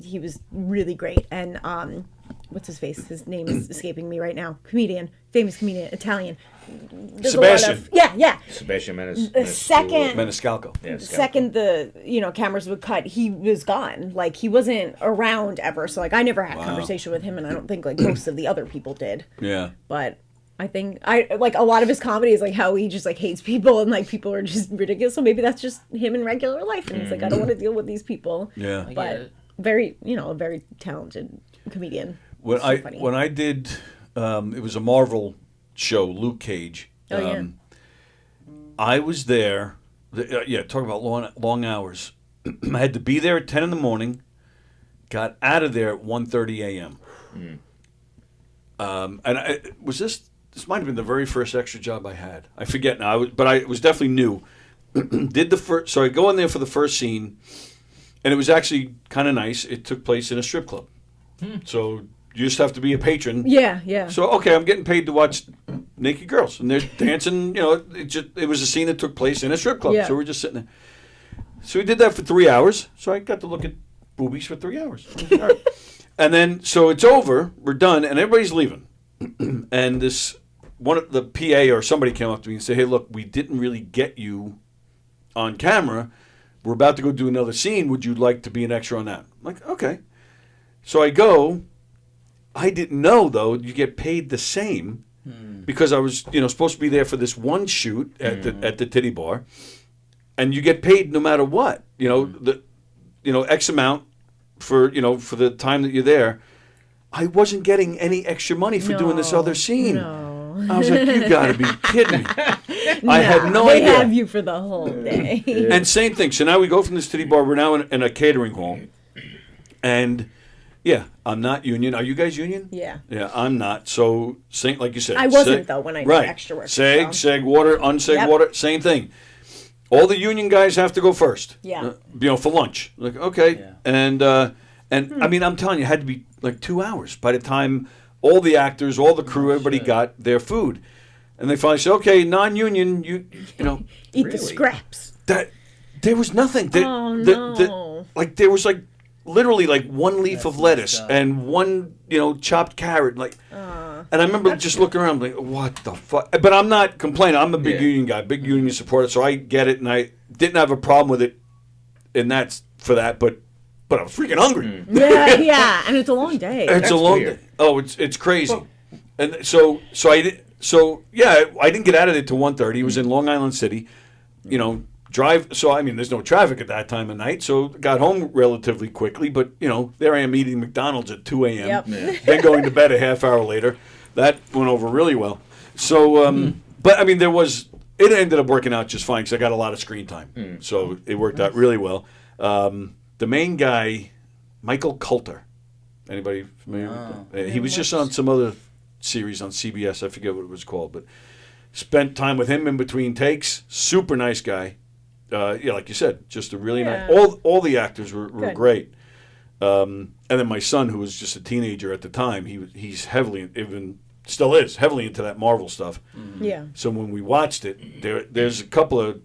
He was really great. And what's his face? His name is escaping me right now. Famous comedian, Italian. There's a lot Sebastian. of- yeah. Sebastian Menes. The second Maniscalco. Yeah, the second the cameras would cut, he was gone. Like he wasn't around ever. So like I never had conversation with him, and I don't think like most of the other people did. Yeah. But I think I like a lot of his comedy is like how he just like hates people and like people are just ridiculous. So maybe that's just him in regular life, and he's like, I don't want to deal with these people. Yeah. I get But it. very, a very talented comedian. When So funny. I did, it was a Marvel show, Luke Cage. Oh, yeah. I was there. Talk about long hours. I had to be there at 10 in the morning. Got out of there at 1:30 a.m. This might have been the very first extra job I had. I forget now, but it was definitely new. So I go in there for the first scene, and it was actually kind of nice. It took place in a strip club. So you just have to be a patron. Yeah. So okay, I'm getting paid to watch naked girls, and they're dancing. It was a scene that took place in a strip club. Yeah. So we're just sitting there. So we did that for 3 hours. So I got to look at boobies for 3 hours. All right. And then so it's over. We're done, and everybody's leaving. And one of the PA or somebody came up to me and said, "Hey, look, we didn't really get you on camera. We're about to go do another scene. Would you like to be an extra on that?" I'm like, okay. So I go. I didn't know though you get paid the same because I was supposed to be there for this one shoot at the titty bar, and you get paid no matter what. X amount for the time that you're there. I wasn't getting any extra money for doing this other scene. No. I was like, you got to be kidding me. I had no they idea. have you for the whole day. And same thing. So now we go from this titty bar. We're now in a catering hall. And, yeah, I'm not union. Are you guys union? Yeah. Yeah, I'm not. So, like you said. I wasn't, though, when I did extra work, Seg, so. seg water, unseg Yep. water, same thing. All the union guys have to go first. Yeah. For lunch. Like, okay. Yeah. And I mean, I'm telling you, it had to be like 2 hours by the time all the actors, all the crew, everybody got their food. And they finally said, okay, non-union, you know. Eat the scraps. That there was nothing. No. Like there was like literally like one leaf of lettuce and one chopped carrot. Like, and I remember just looking around like, what the fuck? But I'm not complaining. I'm a big union guy, big union supporter, so I get it, and I didn't have a problem with it. And that's for that, but I was freaking hungry. Yeah, and it's a long day. It's a long day. Oh, it's crazy. And so I did. So yeah, I didn't get out of it till 1:30. It was in Long Island City. Drive. So I mean, there's no traffic at that time of night. So got home relatively quickly. But there I am eating McDonald's at 2 a.m. Yep. Then going to bed a half hour later. That went over really well. So But I mean, it ended up working out just fine because I got a lot of screen time, so it worked out really well. The main guy, Michael Coulter. Anybody familiar with him? He was just on some other series on CBS. I forget what it was called, but spent time with him in between takes. Super nice guy. Like you said, just a really nice. All the actors were great. And then my son, who was just a teenager at the time, he's heavily, even still is, heavily into that Marvel stuff. Yeah. So when we watched it, there's a couple of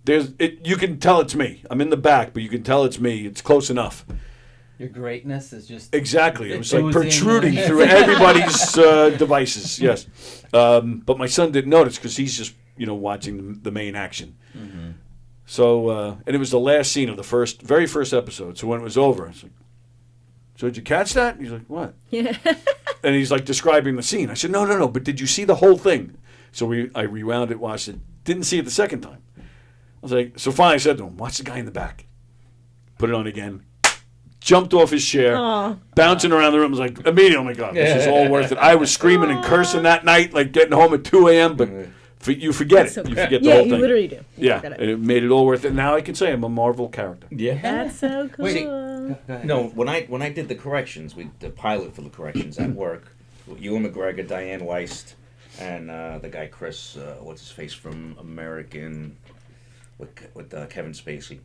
you can tell it's me. I'm in the back, but you can tell it's me. It's close enough. Your greatness is just exactly. It was like protruding through everybody's devices. Yes, but my son didn't notice because he's just watching the main action. Mm-hmm. So and it was the last scene of the very first episode. So when it was over, I was like, "So did you catch that?" And he's like, "What?" Yeah. And he's like describing the scene. I said, "No. But did you see the whole thing?" So I rewound it, watched it, didn't see it the second time. I was like, so finally I said to him, "Watch the guy in the back." Put it on again. Jumped off his chair, bouncing around the room. I was like, immediately, oh my God, this is all worth it. I was screaming and cursing that night, like getting home at 2 a.m., but you forget it. So you great. forget the whole thing. Yeah, you literally do. And it made it all worth it. Now I can say I'm a Marvel character. Yeah. That's so cool. Wait, no, when I did the corrections, the pilot for the corrections at work, Ewan McGregor, Diane Weist, and the guy Chris, what's his face from American, with Kevin Spacey.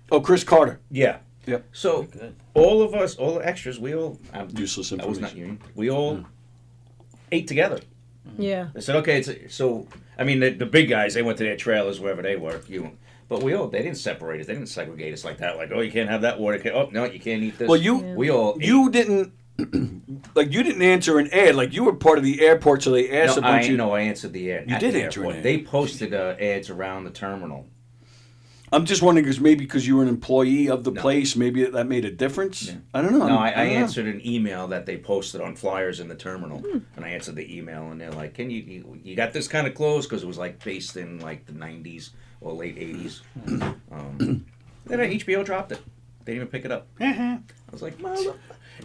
Oh, Chris Carter. Yeah. Yep. So all of us, all the extras, we all useless information. I was not union. We all ate together. Yeah. They said, okay, I mean, the big guys, they went to their trailers wherever they were. But they didn't separate us. They didn't segregate us like that. Like, oh, you can't have that water. Oh, no, you can't eat this. Well, you didn't like you didn't answer an ad. Like you were part of the airport, so they asked a bunch of. No, I answered the ad. You did answer an ad. They posted ads around the terminal. I'm just wondering because you were an employee of the place, maybe that made a difference. Yeah. I don't know. No, I answered an email that they posted on flyers in the terminal, and I answered the email, and they're like, "Can you got this kind of clothes?" Because it was like based in like the '90s or late '80s. Then HBO dropped it. They didn't even pick it up. I was like, "Mother,"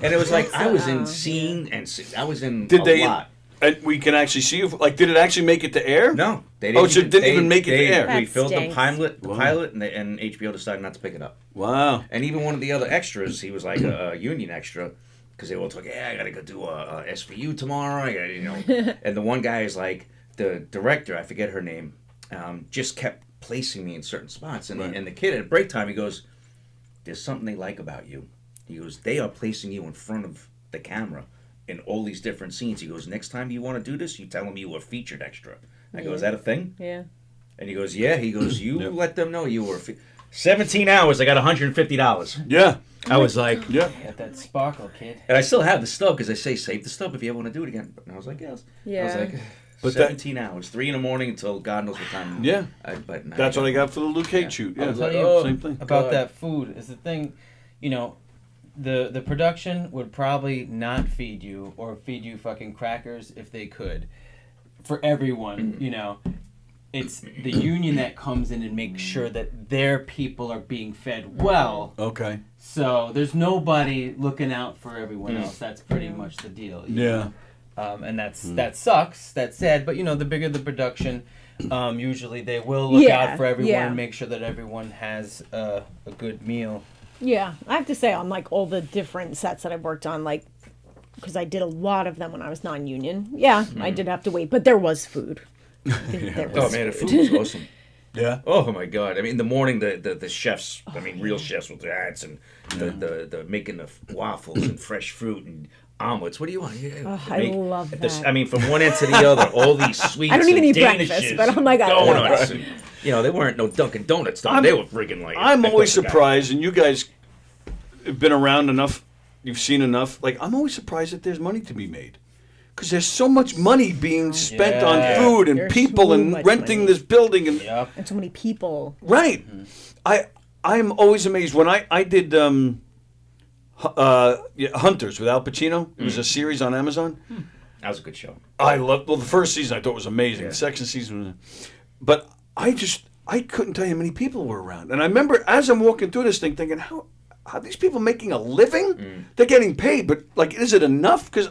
and it was like I was in scene and I was in a lot. And we can actually see you. Like, did it actually make it to air? No, they didn't. So it didn't even make it to air. We filmed the pilot, and HBO decided not to pick it up. Wow! And even one of the other extras, he was like a union extra, because they were all talking. Yeah, I gotta go do a SVU tomorrow. I gotta, And the one guy is like the director. I forget her name. Just kept placing me in certain spots, and the kid at break time, he goes, "There's something they like about you." He goes, "They are placing you in front of the camera in all these different scenes." He goes, "Next time you want to do this, you tell them you were featured extra." I go, "Is that a thing?" Yeah. And he goes, "Yeah." He goes, "You let them know you were 17 hours. I got $150. Yeah. I was like, yeah. Got that sparkle, kid. And I still have the stub because they say save the stub if you ever want to do it again. And I was like, yes. Yeah. I was like, but 17 hours, 3 a.m. until God knows what time. Yeah. But that's what I got for the Luke Cage shoot. Yeah. I'll tell you same thing. About that food is the thing, the production would probably not feed you or feed you fucking crackers if they could. For everyone, it's the union that comes in and makes sure that their people are being fed well. Okay. So there's nobody looking out for everyone else. That's pretty much the deal. Yeah. And that sucks. That's sad. But the bigger the production, usually they will look out for everyone and make sure that everyone has a good meal. Yeah, I have to say on like all the different sets that I've worked on, like because I did a lot of them when I was non-union. Yeah, I did have to wait, but there was food. The food was awesome. Yeah. Oh my God! I mean, in the morning, the chefs. Real chefs with their hats and the making the waffles and fresh fruit and omelets. What do you want? I love that. From one end to the other, all these sweets. I don't even eat Danishes, breakfast, but oh my God, donuts. And, they weren't no Dunkin' Donuts stuff. They were friggin' like. I'm always surprised, and you guys have been around enough. You've seen enough. Like, I'm always surprised that there's money to be made. Because there's so much money being spent on food and people and renting this building. And so many people. Right. Mm-hmm. I'm always amazed. When I did Hunters with Al Pacino, it was a series on Amazon. That was a good show. The first season I thought was amazing. Yeah. The second season was... But I couldn't tell you how many people were around. And I remember as I'm walking through this thing thinking, how are these people making a living? They're getting paid, but like, is it enough? Because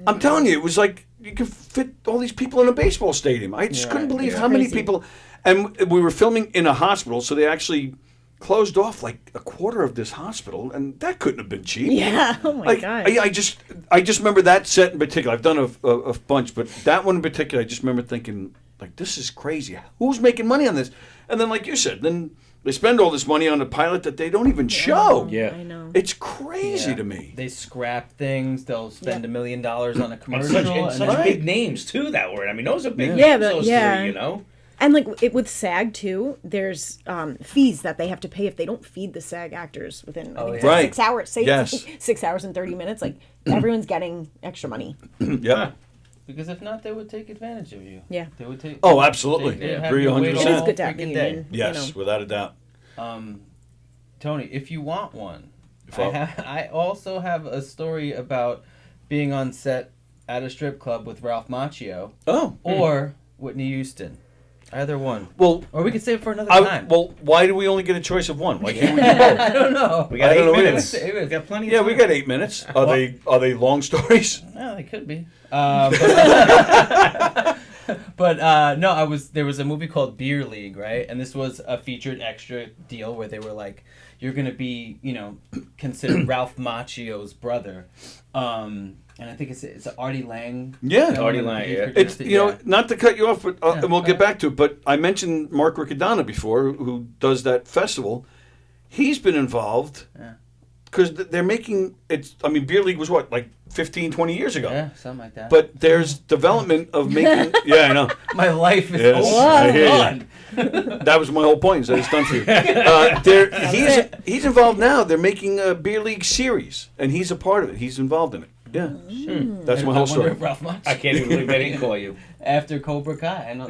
I'm telling you, it was like you could fit all these people in a baseball stadium. I just couldn't believe It's how many crazy. people. And we were filming in a hospital, so they actually closed off like a quarter of this hospital, and that couldn't have been cheap. Yeah. Oh my Like, god. I just remember that set in particular. I've done a bunch, but that one in particular, I just remember thinking, like, this is crazy. Who's making money on this? And then, like you said, then they spend all this money on a pilot that they don't even show. Yeah. I know. It's crazy Yeah. to me. They scrap things. They'll spend $1 million on a And commercial. such then- big names too that were. I mean, those are big Yeah, names. but- Those yeah. three, you know. And like with SAG too, there's fees that they have to pay if they don't feed the SAG actors within I think it's yeah. like Right. 6 hours. Say Yes. it's like 6 hours and 30 minutes. Like everyone's getting extra money. Yeah. Because if not, they would take advantage of you. Yeah. They would take. Oh, absolutely. they'd have Agree you wait 100%. It all is good to have freaking the day. union. Yes, You know. without a doubt. Tony, if you want one, If I- I also have a story about being on set at a strip club with Ralph Macchio Oh. or Whitney Houston. Either one. Well, Or we could save it for another time. well, why do we only get a choice of one? Why can't we do I both? don't know. We got I don't 8 know either. minutes. It was- We got plenty of Yeah, time. we got 8 minutes. Are they long stories? No, they could be. But no, there was a movie called Beer League, right? And this was a featured extra deal where they were like, you're gonna be, considered Ralph Macchio's brother. And I think it's Artie Lang. Yeah. film, Artie and Lang, he yeah. produced It's it, not to cut you off, but Yeah, and we'll go get ahead. back to it. But I mentioned Mark Riccadonna before, who does that festival. He's been involved Yeah. because they're making it. I mean, Beer League was what, like 15, 20 years ago. Yeah, something like that. But there's development of making. Yeah, I know. my life is Yes, I hear you. gone. That was my whole point. Is that it's done for you. He's involved now. They're making a Beer League series, and he's a part of it. He's involved in it. Yeah, that's my I whole wonder story. if Ralph Macchio I can't even believe they didn't call you. after Cobra Kai. I know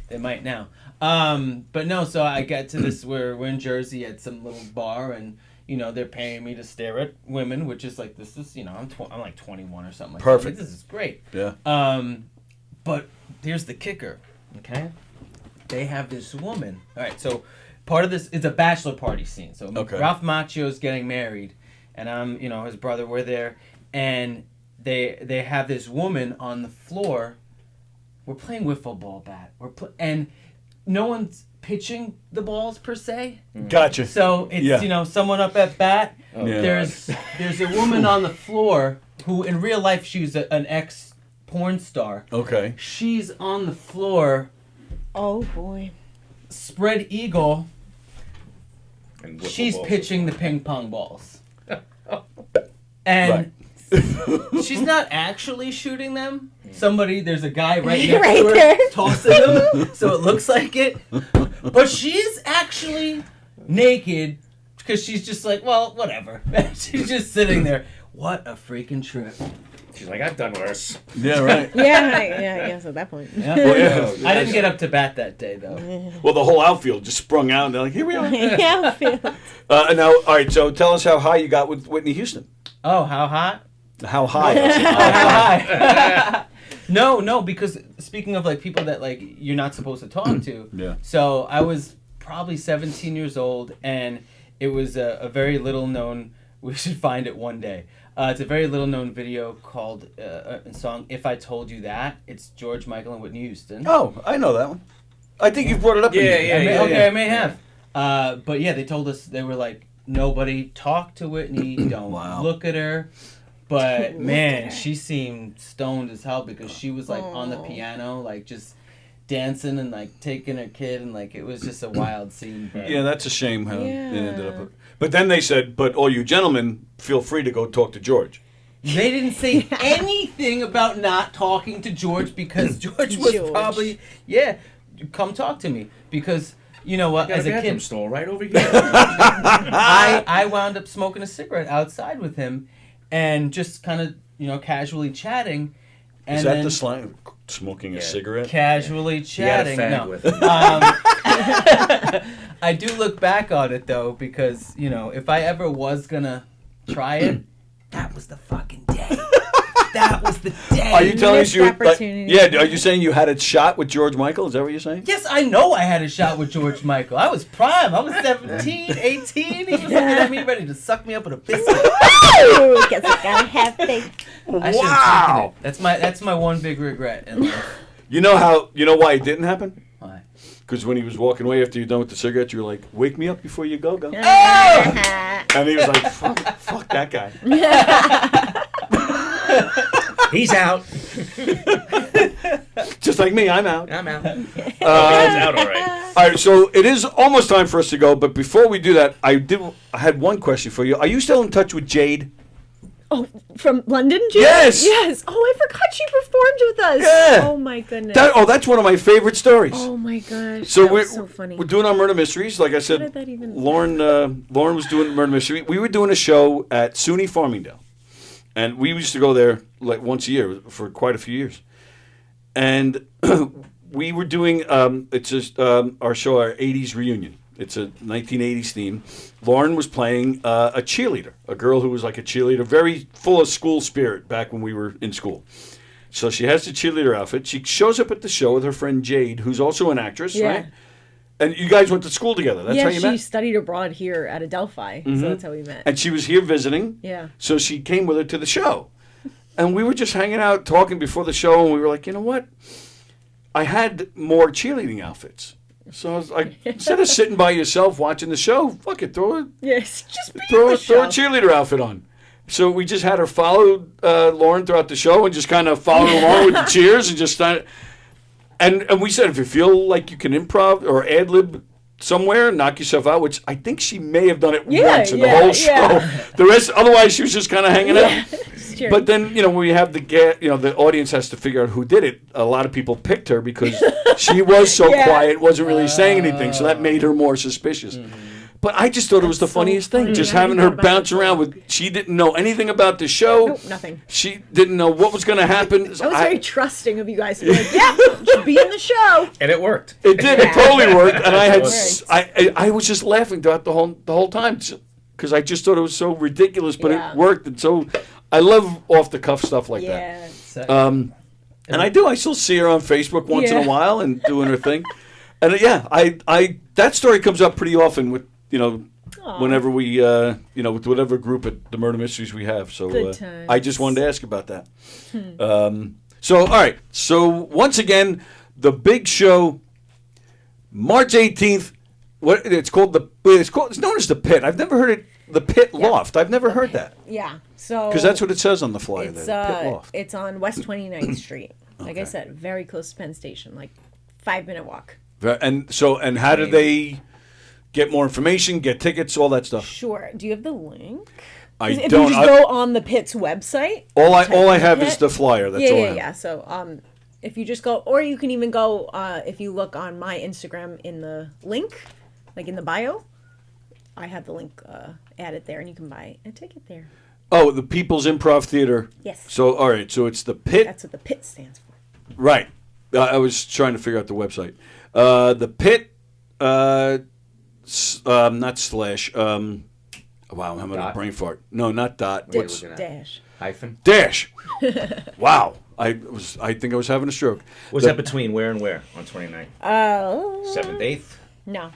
they might now. But no, so I got to this where we're in Jersey at some little bar, and they're paying me to stare at women, which is like this is I'm like 21 or something. Like Perfect. That. This is great. Yeah. But here's the kicker. Okay, they have this woman. All right, so part of this is a bachelor party scene. So Okay. Ralph Macchio's getting married, and I'm his brother. We're there, and they have this woman on the floor. We're playing wiffle ball bat. And no one's pitching the balls per se. Gotcha. So it's someone up at bat. Oh, Yeah. There's a woman on the floor who in real life she's an ex porn star. Okay. She's on the floor, Oh boy. spread eagle. And wiffle She's balls. pitching the ping pong balls. And she's not actually shooting them. There's a guy right next Right to her there. tossing them, so it looks like it. But she's actually naked because she's just like, well, whatever. She's just sitting there. What a freaking trip. She's like, I've done worse. Yeah. Right. Yeah, I guess at that point. Yeah. Well, yeah. I didn't get up to bat that day, though. Well, the whole outfield just sprung out, and they're like, "Here we are." Yeah, I feel- Now, all right. So, tell us how high you got with Whitney Houston. Oh, how hot? How high? Oh, how high? No, because speaking of like people that like you're not supposed to talk to. Yeah. So I was probably 17 years old, and it was a very little known. We should find it one day. It's a very little known video called a song "If I Told You That." It's George Michael and Whitney Houston. Oh, I know that one. I think you brought it up. Yeah, I may have. But yeah, they told us they were like, nobody talk to Whitney. Don't look at her. But man, she seemed stoned as hell because she was like on the piano, like just dancing and like taking her kid, and like it was just a wild scene. But Yeah, that's a shame how it Yeah. ended up. But then they said, "But all you gentlemen, feel free to go talk to George." they didn't say anything about not talking to George because George was probably come talk to me because you know what, Got as a a bathroom kid, stall right over here. I wound up smoking a cigarette outside with him, and just kind of casually chatting. And Is that then the slang? Smoking a cigarette? casually You had a chatting. fag No. with him. I do look back on it though because if I ever was gonna try it, that was the fucking day. That was the day. Are you telling us Missed you? opportunity. Yeah. Are you saying you had a shot with George Michael? Is that what you're saying? Yes, I know I had a shot with George Michael. I was prime. I was 17, 18. He was looking at me ready to suck me up with a biscuit. Ooh, guess I gotta have faith. I should have taken it. That's my one big regret in life. You know why it didn't happen? Why? Because when he was walking away after you're done with the cigarette, you were like, "Wake me up before you go." And he was like, fuck that guy. He's out. Just like me, I'm out. I'm out. He's out, all right. All right, so it is almost time for us to go, but before we do that, I had one question for you. Are you still in touch with Jade? Oh, from London, Jade? Yes. Yes. Oh, I forgot she performed with us. Yeah. Oh my goodness. That's one of my favorite stories. Oh my gosh. So that was so funny. we're doing our murder mysteries. Like I said, did that even- Lauren was doing murder mystery. We were doing a show at SUNY Farmingdale, and we used to go there like once a year for quite a few years. And we were doing it's just our show, our '80s reunion. It's a 1980s theme. Lauren was playing a cheerleader, a girl who was like a cheerleader, very full of school spirit back when we were in school. So she has the cheerleader outfit. She shows up at the show with her friend Jade, who's also an actress, right? And you guys went to school together. That's how you met? Yeah, she studied abroad here at Adelphi, so that's how we met. And she was here visiting. Yeah. So she came with her to the show. And we were just hanging out, talking before the show, and we were like, you know what? I had more cheerleading outfits. So I was like, instead of sitting by yourself watching the show, fuck it, throw a cheerleader outfit on. So we just had her follow Lauren throughout the show and just kind of follow along with the cheers and just started. And we said, if you feel like you can improv or ad lib somewhere, knock yourself out, which I think she may have done it once in the whole show. The rest, otherwise, she was just kind of hanging out. Sure. But then, when we have the audience has to figure out who did it. A lot of people picked her because she was so quiet, wasn't really saying anything, so that made her more suspicious. But I just thought it was the funniest thing, just having her bounce around with. She didn't know anything about the show. Nope, nothing. She didn't know what was going to happen. I was very trusting of you guys to be like, yeah, should be in the show. And it worked. It did. It totally worked. And I was just laughing throughout the whole time because I just thought it was so ridiculous, but it worked. And so I love off the cuff stuff like that. And I still see her on Facebook once in a while and doing her thing. And I that story comes up pretty often with whenever we with whatever group at the murder mysteries we have. So I just wanted to ask about that. So all right. So once again, the big show, March 18th. It's known as the Pit. I've never heard it. The Pit Loft. I've never heard that. Yeah. So because that's what it says on the flyer. It's, there, Pit Loft. It's on West 29th Street. Like I said, very close to Penn Station, like 5-minute walk. And how do they get more information, get tickets, all that stuff? Sure. Do you have the link? If you just go on the Pit's website. All I have is the flyer. That's all I have. Yeah. So if you just go, or you can even go if you look on my Instagram in the link, like in the bio, I have the link added there, and you can buy a ticket there. Oh, the People's Improv Theater. Yes. So all right, so it's the Pit. That's what the Pit stands for. Right. I was trying to figure out the website. The Pit. Not slash. Wow, I'm having a brain fart. No, not dot. Dash. Hyphen. Dash. Wow. I think I was having a stroke. Was that between where and where on 29th? 7th, 8th? No.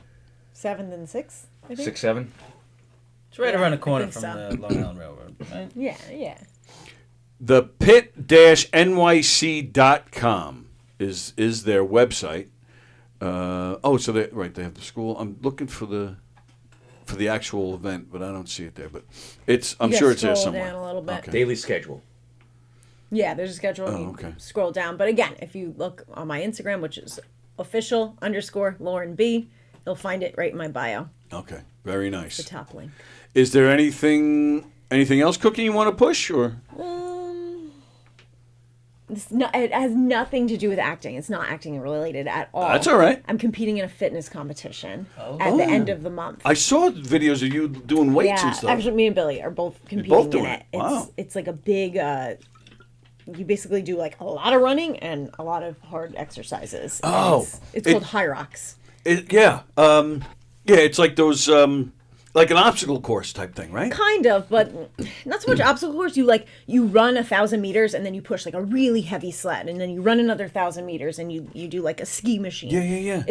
7th and 6th, I think. 6, 7? It's right around the corner from the Long Island Railroad, right? Yeah. The pit-nyc.com is their website. So they have the school. I'm looking for the actual event, but I don't see it there. But I'm sure it's there somewhere. Down a little bit. Okay. Daily schedule. Yeah, there's a schedule. Okay. Scroll down. But again, if you look on my Instagram, which is official_Lauren B, you'll find it right in my bio. Okay, very nice. The top link. Is there anything else, Cookie, you want to push, or? It has nothing to do with acting. It's not acting related at all. That's all right. I'm competing in a fitness competition at the end of the month. I saw videos of you doing weights and stuff. Actually, me and Billy are both competing both doing in it. Wow. It's like a big. You basically do like a lot of running and a lot of hard exercises. It's called High Rocks. It's like those. Like an obstacle course type thing, right? Kind of, but not so much obstacle course. You run 1,000 meters and then you push like a really heavy sled, and then you run another 1,000 meters and you do like a ski machine. Yeah.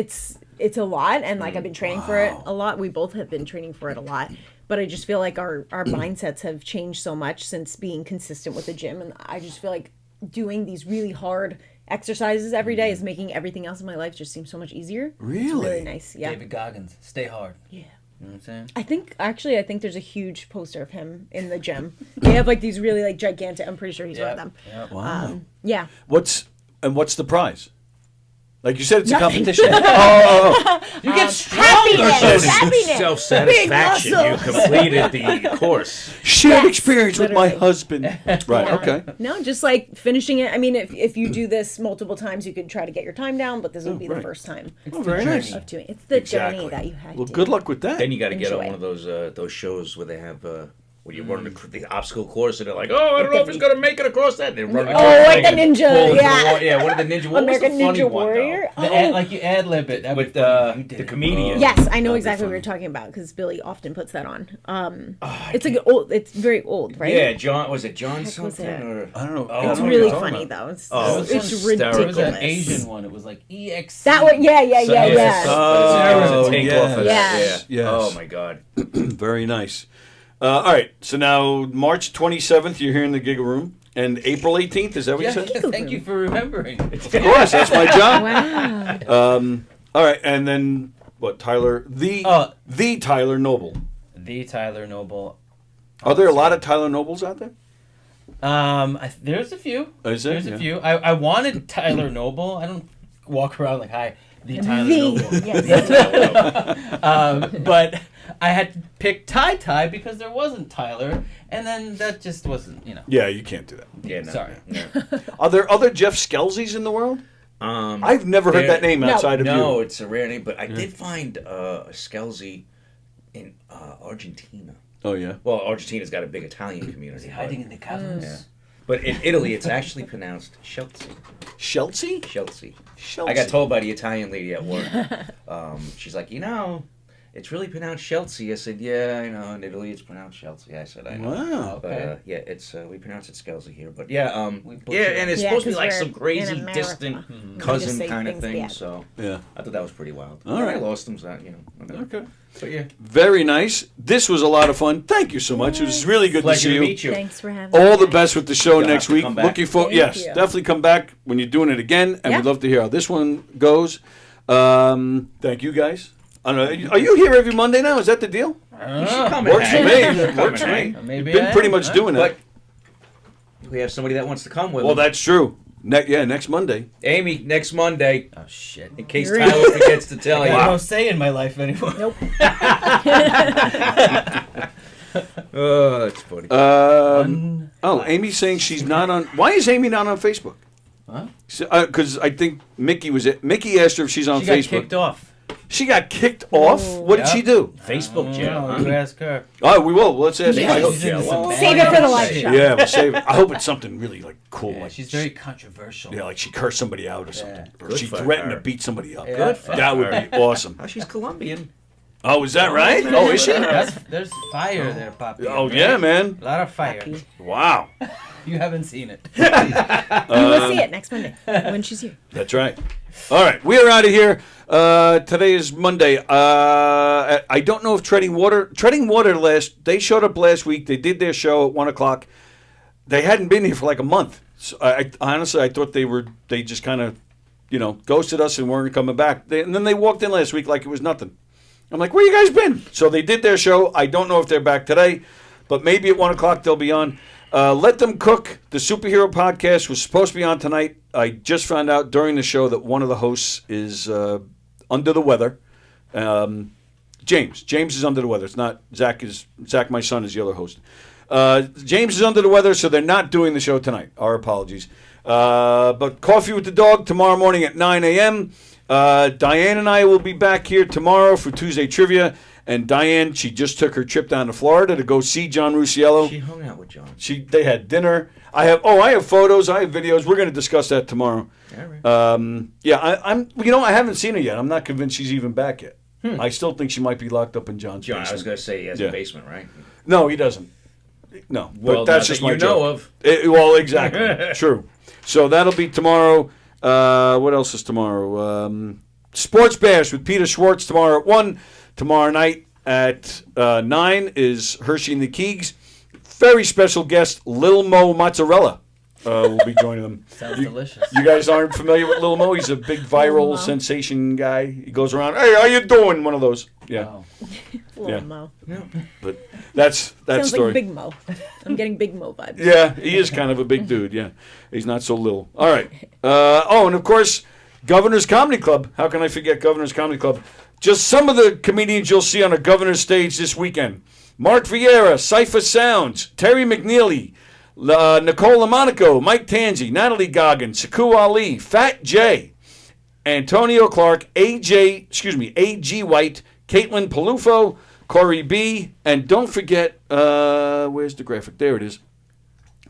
it's a lot, and like I've been training for it a lot. We both have been training for it a lot, but I just feel like our mindsets have changed so much since being consistent with the gym, and I just feel like doing these really hard exercises every day is making everything else in my life just seem so much easier. Really? It's really nice. Yeah. David Goggins, stay hard. Yeah. You know what I'm saying? I think there's a huge poster of him in the gym. They have like these really like gigantic. I'm pretty sure he's one of them. Yep. Wow. Yeah. What's the prize? Like you said, it's Nothing. a competition. Oh. You get stronger. Happiness. Self-satisfaction. Big You muscles. completed the course. Shared Yes, experience with my literally. husband. Right. Okay. No, just like finishing it. I mean, if you do this multiple times, you could try to get your time down, but this would be the right. first time Oh, very nice. of doing it. It's the Exactly. journey that you had Well, to. good luck with that. Then you got to get on Enjoy. one of those shows where they have where you run the obstacle course and they're like, oh, I don't know if he's gonna make it across that. And they run across like the and ninja, pull into the yeah. wall. Yeah, one of the ninja. What American was the funny Ninja one, Warrior. though? Like you ad lib it. That'd With be funny. You did the it. comedian. Yes, I know That'd be exactly what funny. you're talking about because Billy often puts that on. It's like old. It's very old, right? Yeah, John. Was it John was something? it? Or I don't know. Oh, It's I don't know really what you're funny talking though. It's, Oh, it's it's hysterical. There was an ridiculous. Asian one. It was like EX. That one, yeah. Oh, Take yes. off of that, Yes. yeah. Yes. Oh my God. Very nice. All right. So now March 27th, you're here in the Giggle Room, and April 18th. Is that what you said? Thank you for remembering. Of course, that's my job. Wow. All right, and then what? Tyler, the Tyler Noble. The Tyler Noble. Are there a lot of Tyler Nobles out there? There's a few. Is there? There's Yeah. a few. I wanted Tyler Noble. I don't walk around like, hi, the Tyler The- Noble. yes. But I had to pick Ty because there wasn't Tyler, and then that just wasn't, Yeah, you can't do that. Yeah. No, Sorry. No. Are there other Jeff Scelzis in the world? I've never heard that name outside of No, you. it's a rare name, but I did find a Scelzi in Argentina. Oh yeah. Well, Argentina's got a big Italian community. Is he hiding in the caverns? Yeah. But in Italy, it's actually pronounced Scelzi. Scelzi? Scelzi. Scelzi. I got told by the Italian lady at work. She's like, it's really pronounced Scelzi. I said, yeah, I know. In Italy, it's pronounced Scelzi. I said, I know. Wow. But yeah, it's we pronounce it Scelzi here. But yeah, butcher and it's Yeah, supposed to be 'cause like we're some crazy in America. distant Just cousin say kind of things thing. bad. So Yeah. I thought that was pretty wild. All I right. lost him, so whatever. Okay. But yeah, Very nice. This was a lot of fun. Thank you so much. It was really good to pleasure see to you. meet you. Thanks for having All me. the best with the show You'll next have to week. come back. Looking for Thank yes, you. definitely come back when you're doing it again, and Yeah. we'd love to hear how this one goes. Thank you guys. I don't know. Are you here every Monday now? Is that the deal? You should come and Works for hang. me. You should come Works and for me. hang. Maybe Been I pretty am, much huh? doing it. But we have somebody that wants to come with Well, us. that's true. Next Monday. Amy, next Monday, Oh, shit. in case Really? Tyler forgets to tell I you. got no say in my life anymore. Nope. Oh, that's funny. Amy's saying she's not on. Why is Amy not on Facebook? What? Because I think Mickey asked her if she's on She got Facebook. kicked off. She got kicked off. What did Yep. she do? Facebook jail. Oh, huh? you ask her. Oh, we will. Let's ask. Yeah. I hope- She's into some bad Save it for the live shit. show. yeah, we'll save it. I hope it's something really cool. Yeah, like she's very controversial. Yeah, like she cursed somebody out or something, or Good she for threatened her. to beat somebody up. Yeah. Good for That would her. be awesome. Oh, she's Colombian. Oh, is that right? Oh, is she? There's fire there, Poppy. Oh yeah, man. A lot of fire. Wow. You haven't seen it. You will see it next Monday when she's here. That's right. All right, we are out of here. Today is Monday. I don't know if Treading Water they showed up last week. They did their show at 1:00. They hadn't been here for like a month. So I honestly, I thought they just kind of, ghosted us and weren't coming back. And then they walked in last week like it was nothing. I'm like, where you guys been? So they did their show. I don't know if they're back today, but maybe at 1:00 they'll be on. Let Them Cook, the superhero podcast, was supposed to be on tonight. I just found out during the show that one of the hosts is under the weather. James is under the weather. It's not Zach. Zach, my son, is the other host. James is under the weather, so they're not doing the show tonight. Our apologies. But Coffee with the Dog tomorrow morning at 9 a.m. Diane and I will be back here tomorrow for Tuesday Trivia. And Diane, she just took her trip down to Florida to go see John Rusiello. She hung out with John. They had dinner. I have photos. I have videos. We're going to discuss that tomorrow. All right. I haven't seen her yet. I'm not convinced she's even back yet. I still think she might be locked up in John's John, I was basement. going to say he has Yeah. a basement, right? No, he doesn't. No, Well, but that's not just that my you joke. know of. Well, exactly. True. So that'll be tomorrow. What else is tomorrow? Sports Bash with Peter Schwartz tomorrow at 1. Tomorrow night at 9 is Hershey and the Keegs. Very special guest, Lil Mo Mozzarella will be joining them. Sounds delicious. You guys aren't familiar with Lil Mo? He's a big viral sensation guy. He goes around, hey, how you doing? One of those. Yeah. Wow. Lil Mo. But that's that Sounds story. like Big Mo. I'm getting Big Mo vibes. Yeah, he is kind of a big dude. Yeah, he's not so little. All right. And of course, Governor's Comedy Club. How can I forget Governor's Comedy Club? Just some of the comedians you'll see on a Governor's stage this weekend: Mark Vieira, Cypher Sounds, Terry McNeely, Nicole Lamonaco, Mike Tanzi, Natalie Goggins, Saku Ali, Fat J, Antonio Clark, A.G. White, Caitlin Palufo, Corey B, and don't forget, where's the graphic? There it is.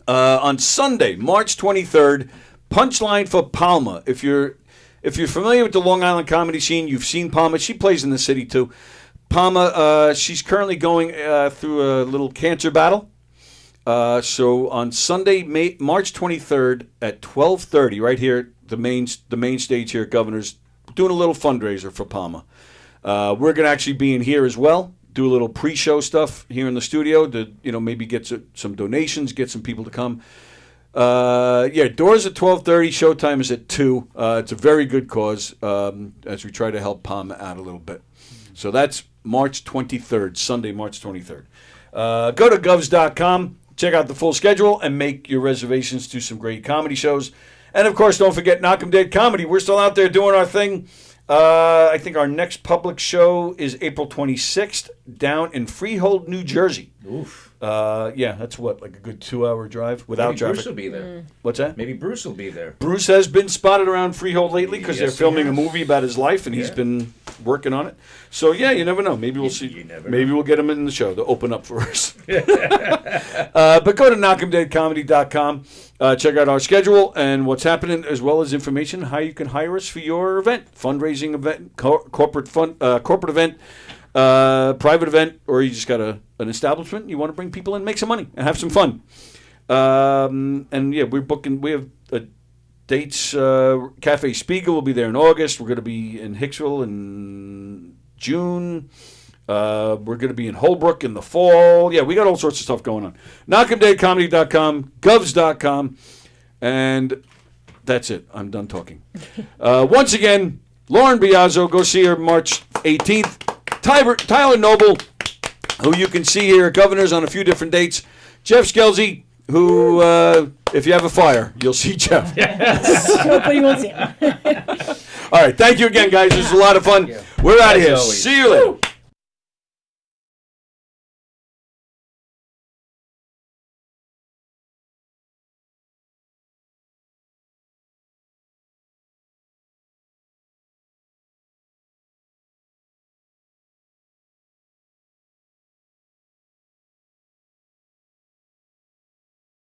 On Sunday, March 23rd, Punchline for Palma. If you're familiar with the Long Island comedy scene, you've seen Palma. She plays in the city too. Palma, she's currently going through a little cancer battle. So on Sunday, March 23rd at 12:30, right here, the main stage here at Governor's, doing a little fundraiser for Palma. We're going to actually be in here as well, do a little pre-show stuff here in the studio to maybe get some donations, get some people to come. Doors at 12:30, showtime is at 2. It's a very good cause as we try to help Palma out a little bit. So that's March 23rd, Sunday, March 23rd. Go to govs.com, check out the full schedule, and make your reservations to some great comedy shows. And, of course, don't forget Knockem Dead Comedy. We're still out there doing our thing. I think our next public show is April 26th down in Freehold, New Jersey. Oof. That's like a good 2-hour drive without Maybe traffic. Bruce will be there. What's that? Maybe Bruce will be there. Bruce has been spotted around Freehold lately because they're Yes, he filming a has. movie about his life, and he's been working on it. So, you never know. Maybe we'll see. Maybe we'll get him in the show to open up for us. But go to knockemdeadcomedy.com. Check out our schedule and what's happening, as well as information how you can hire us for your event, fundraising event, corporate event, private event, or you just got an establishment. You want to bring people in, make some money, and have some fun. We're booking. We have dates. Cafe Spiegel will be there in August. We're going to be in Hicksville in June. We're going to be in Holbrook in the fall. Yeah, we got all sorts of stuff going on. knockemdeadcomedy.com, govs.com, and that's it. I'm done talking. Once again, Lauren Biazzo, go see her March 18th. Tyler Noble, who you can see here at Governor's on a few different dates. Jeff Scelzi, who, if you have a fire, you'll see Jeff. Hopefully you won't see him. All right, thank you again, guys. This was a lot of fun. We're out of here. As always. See you later.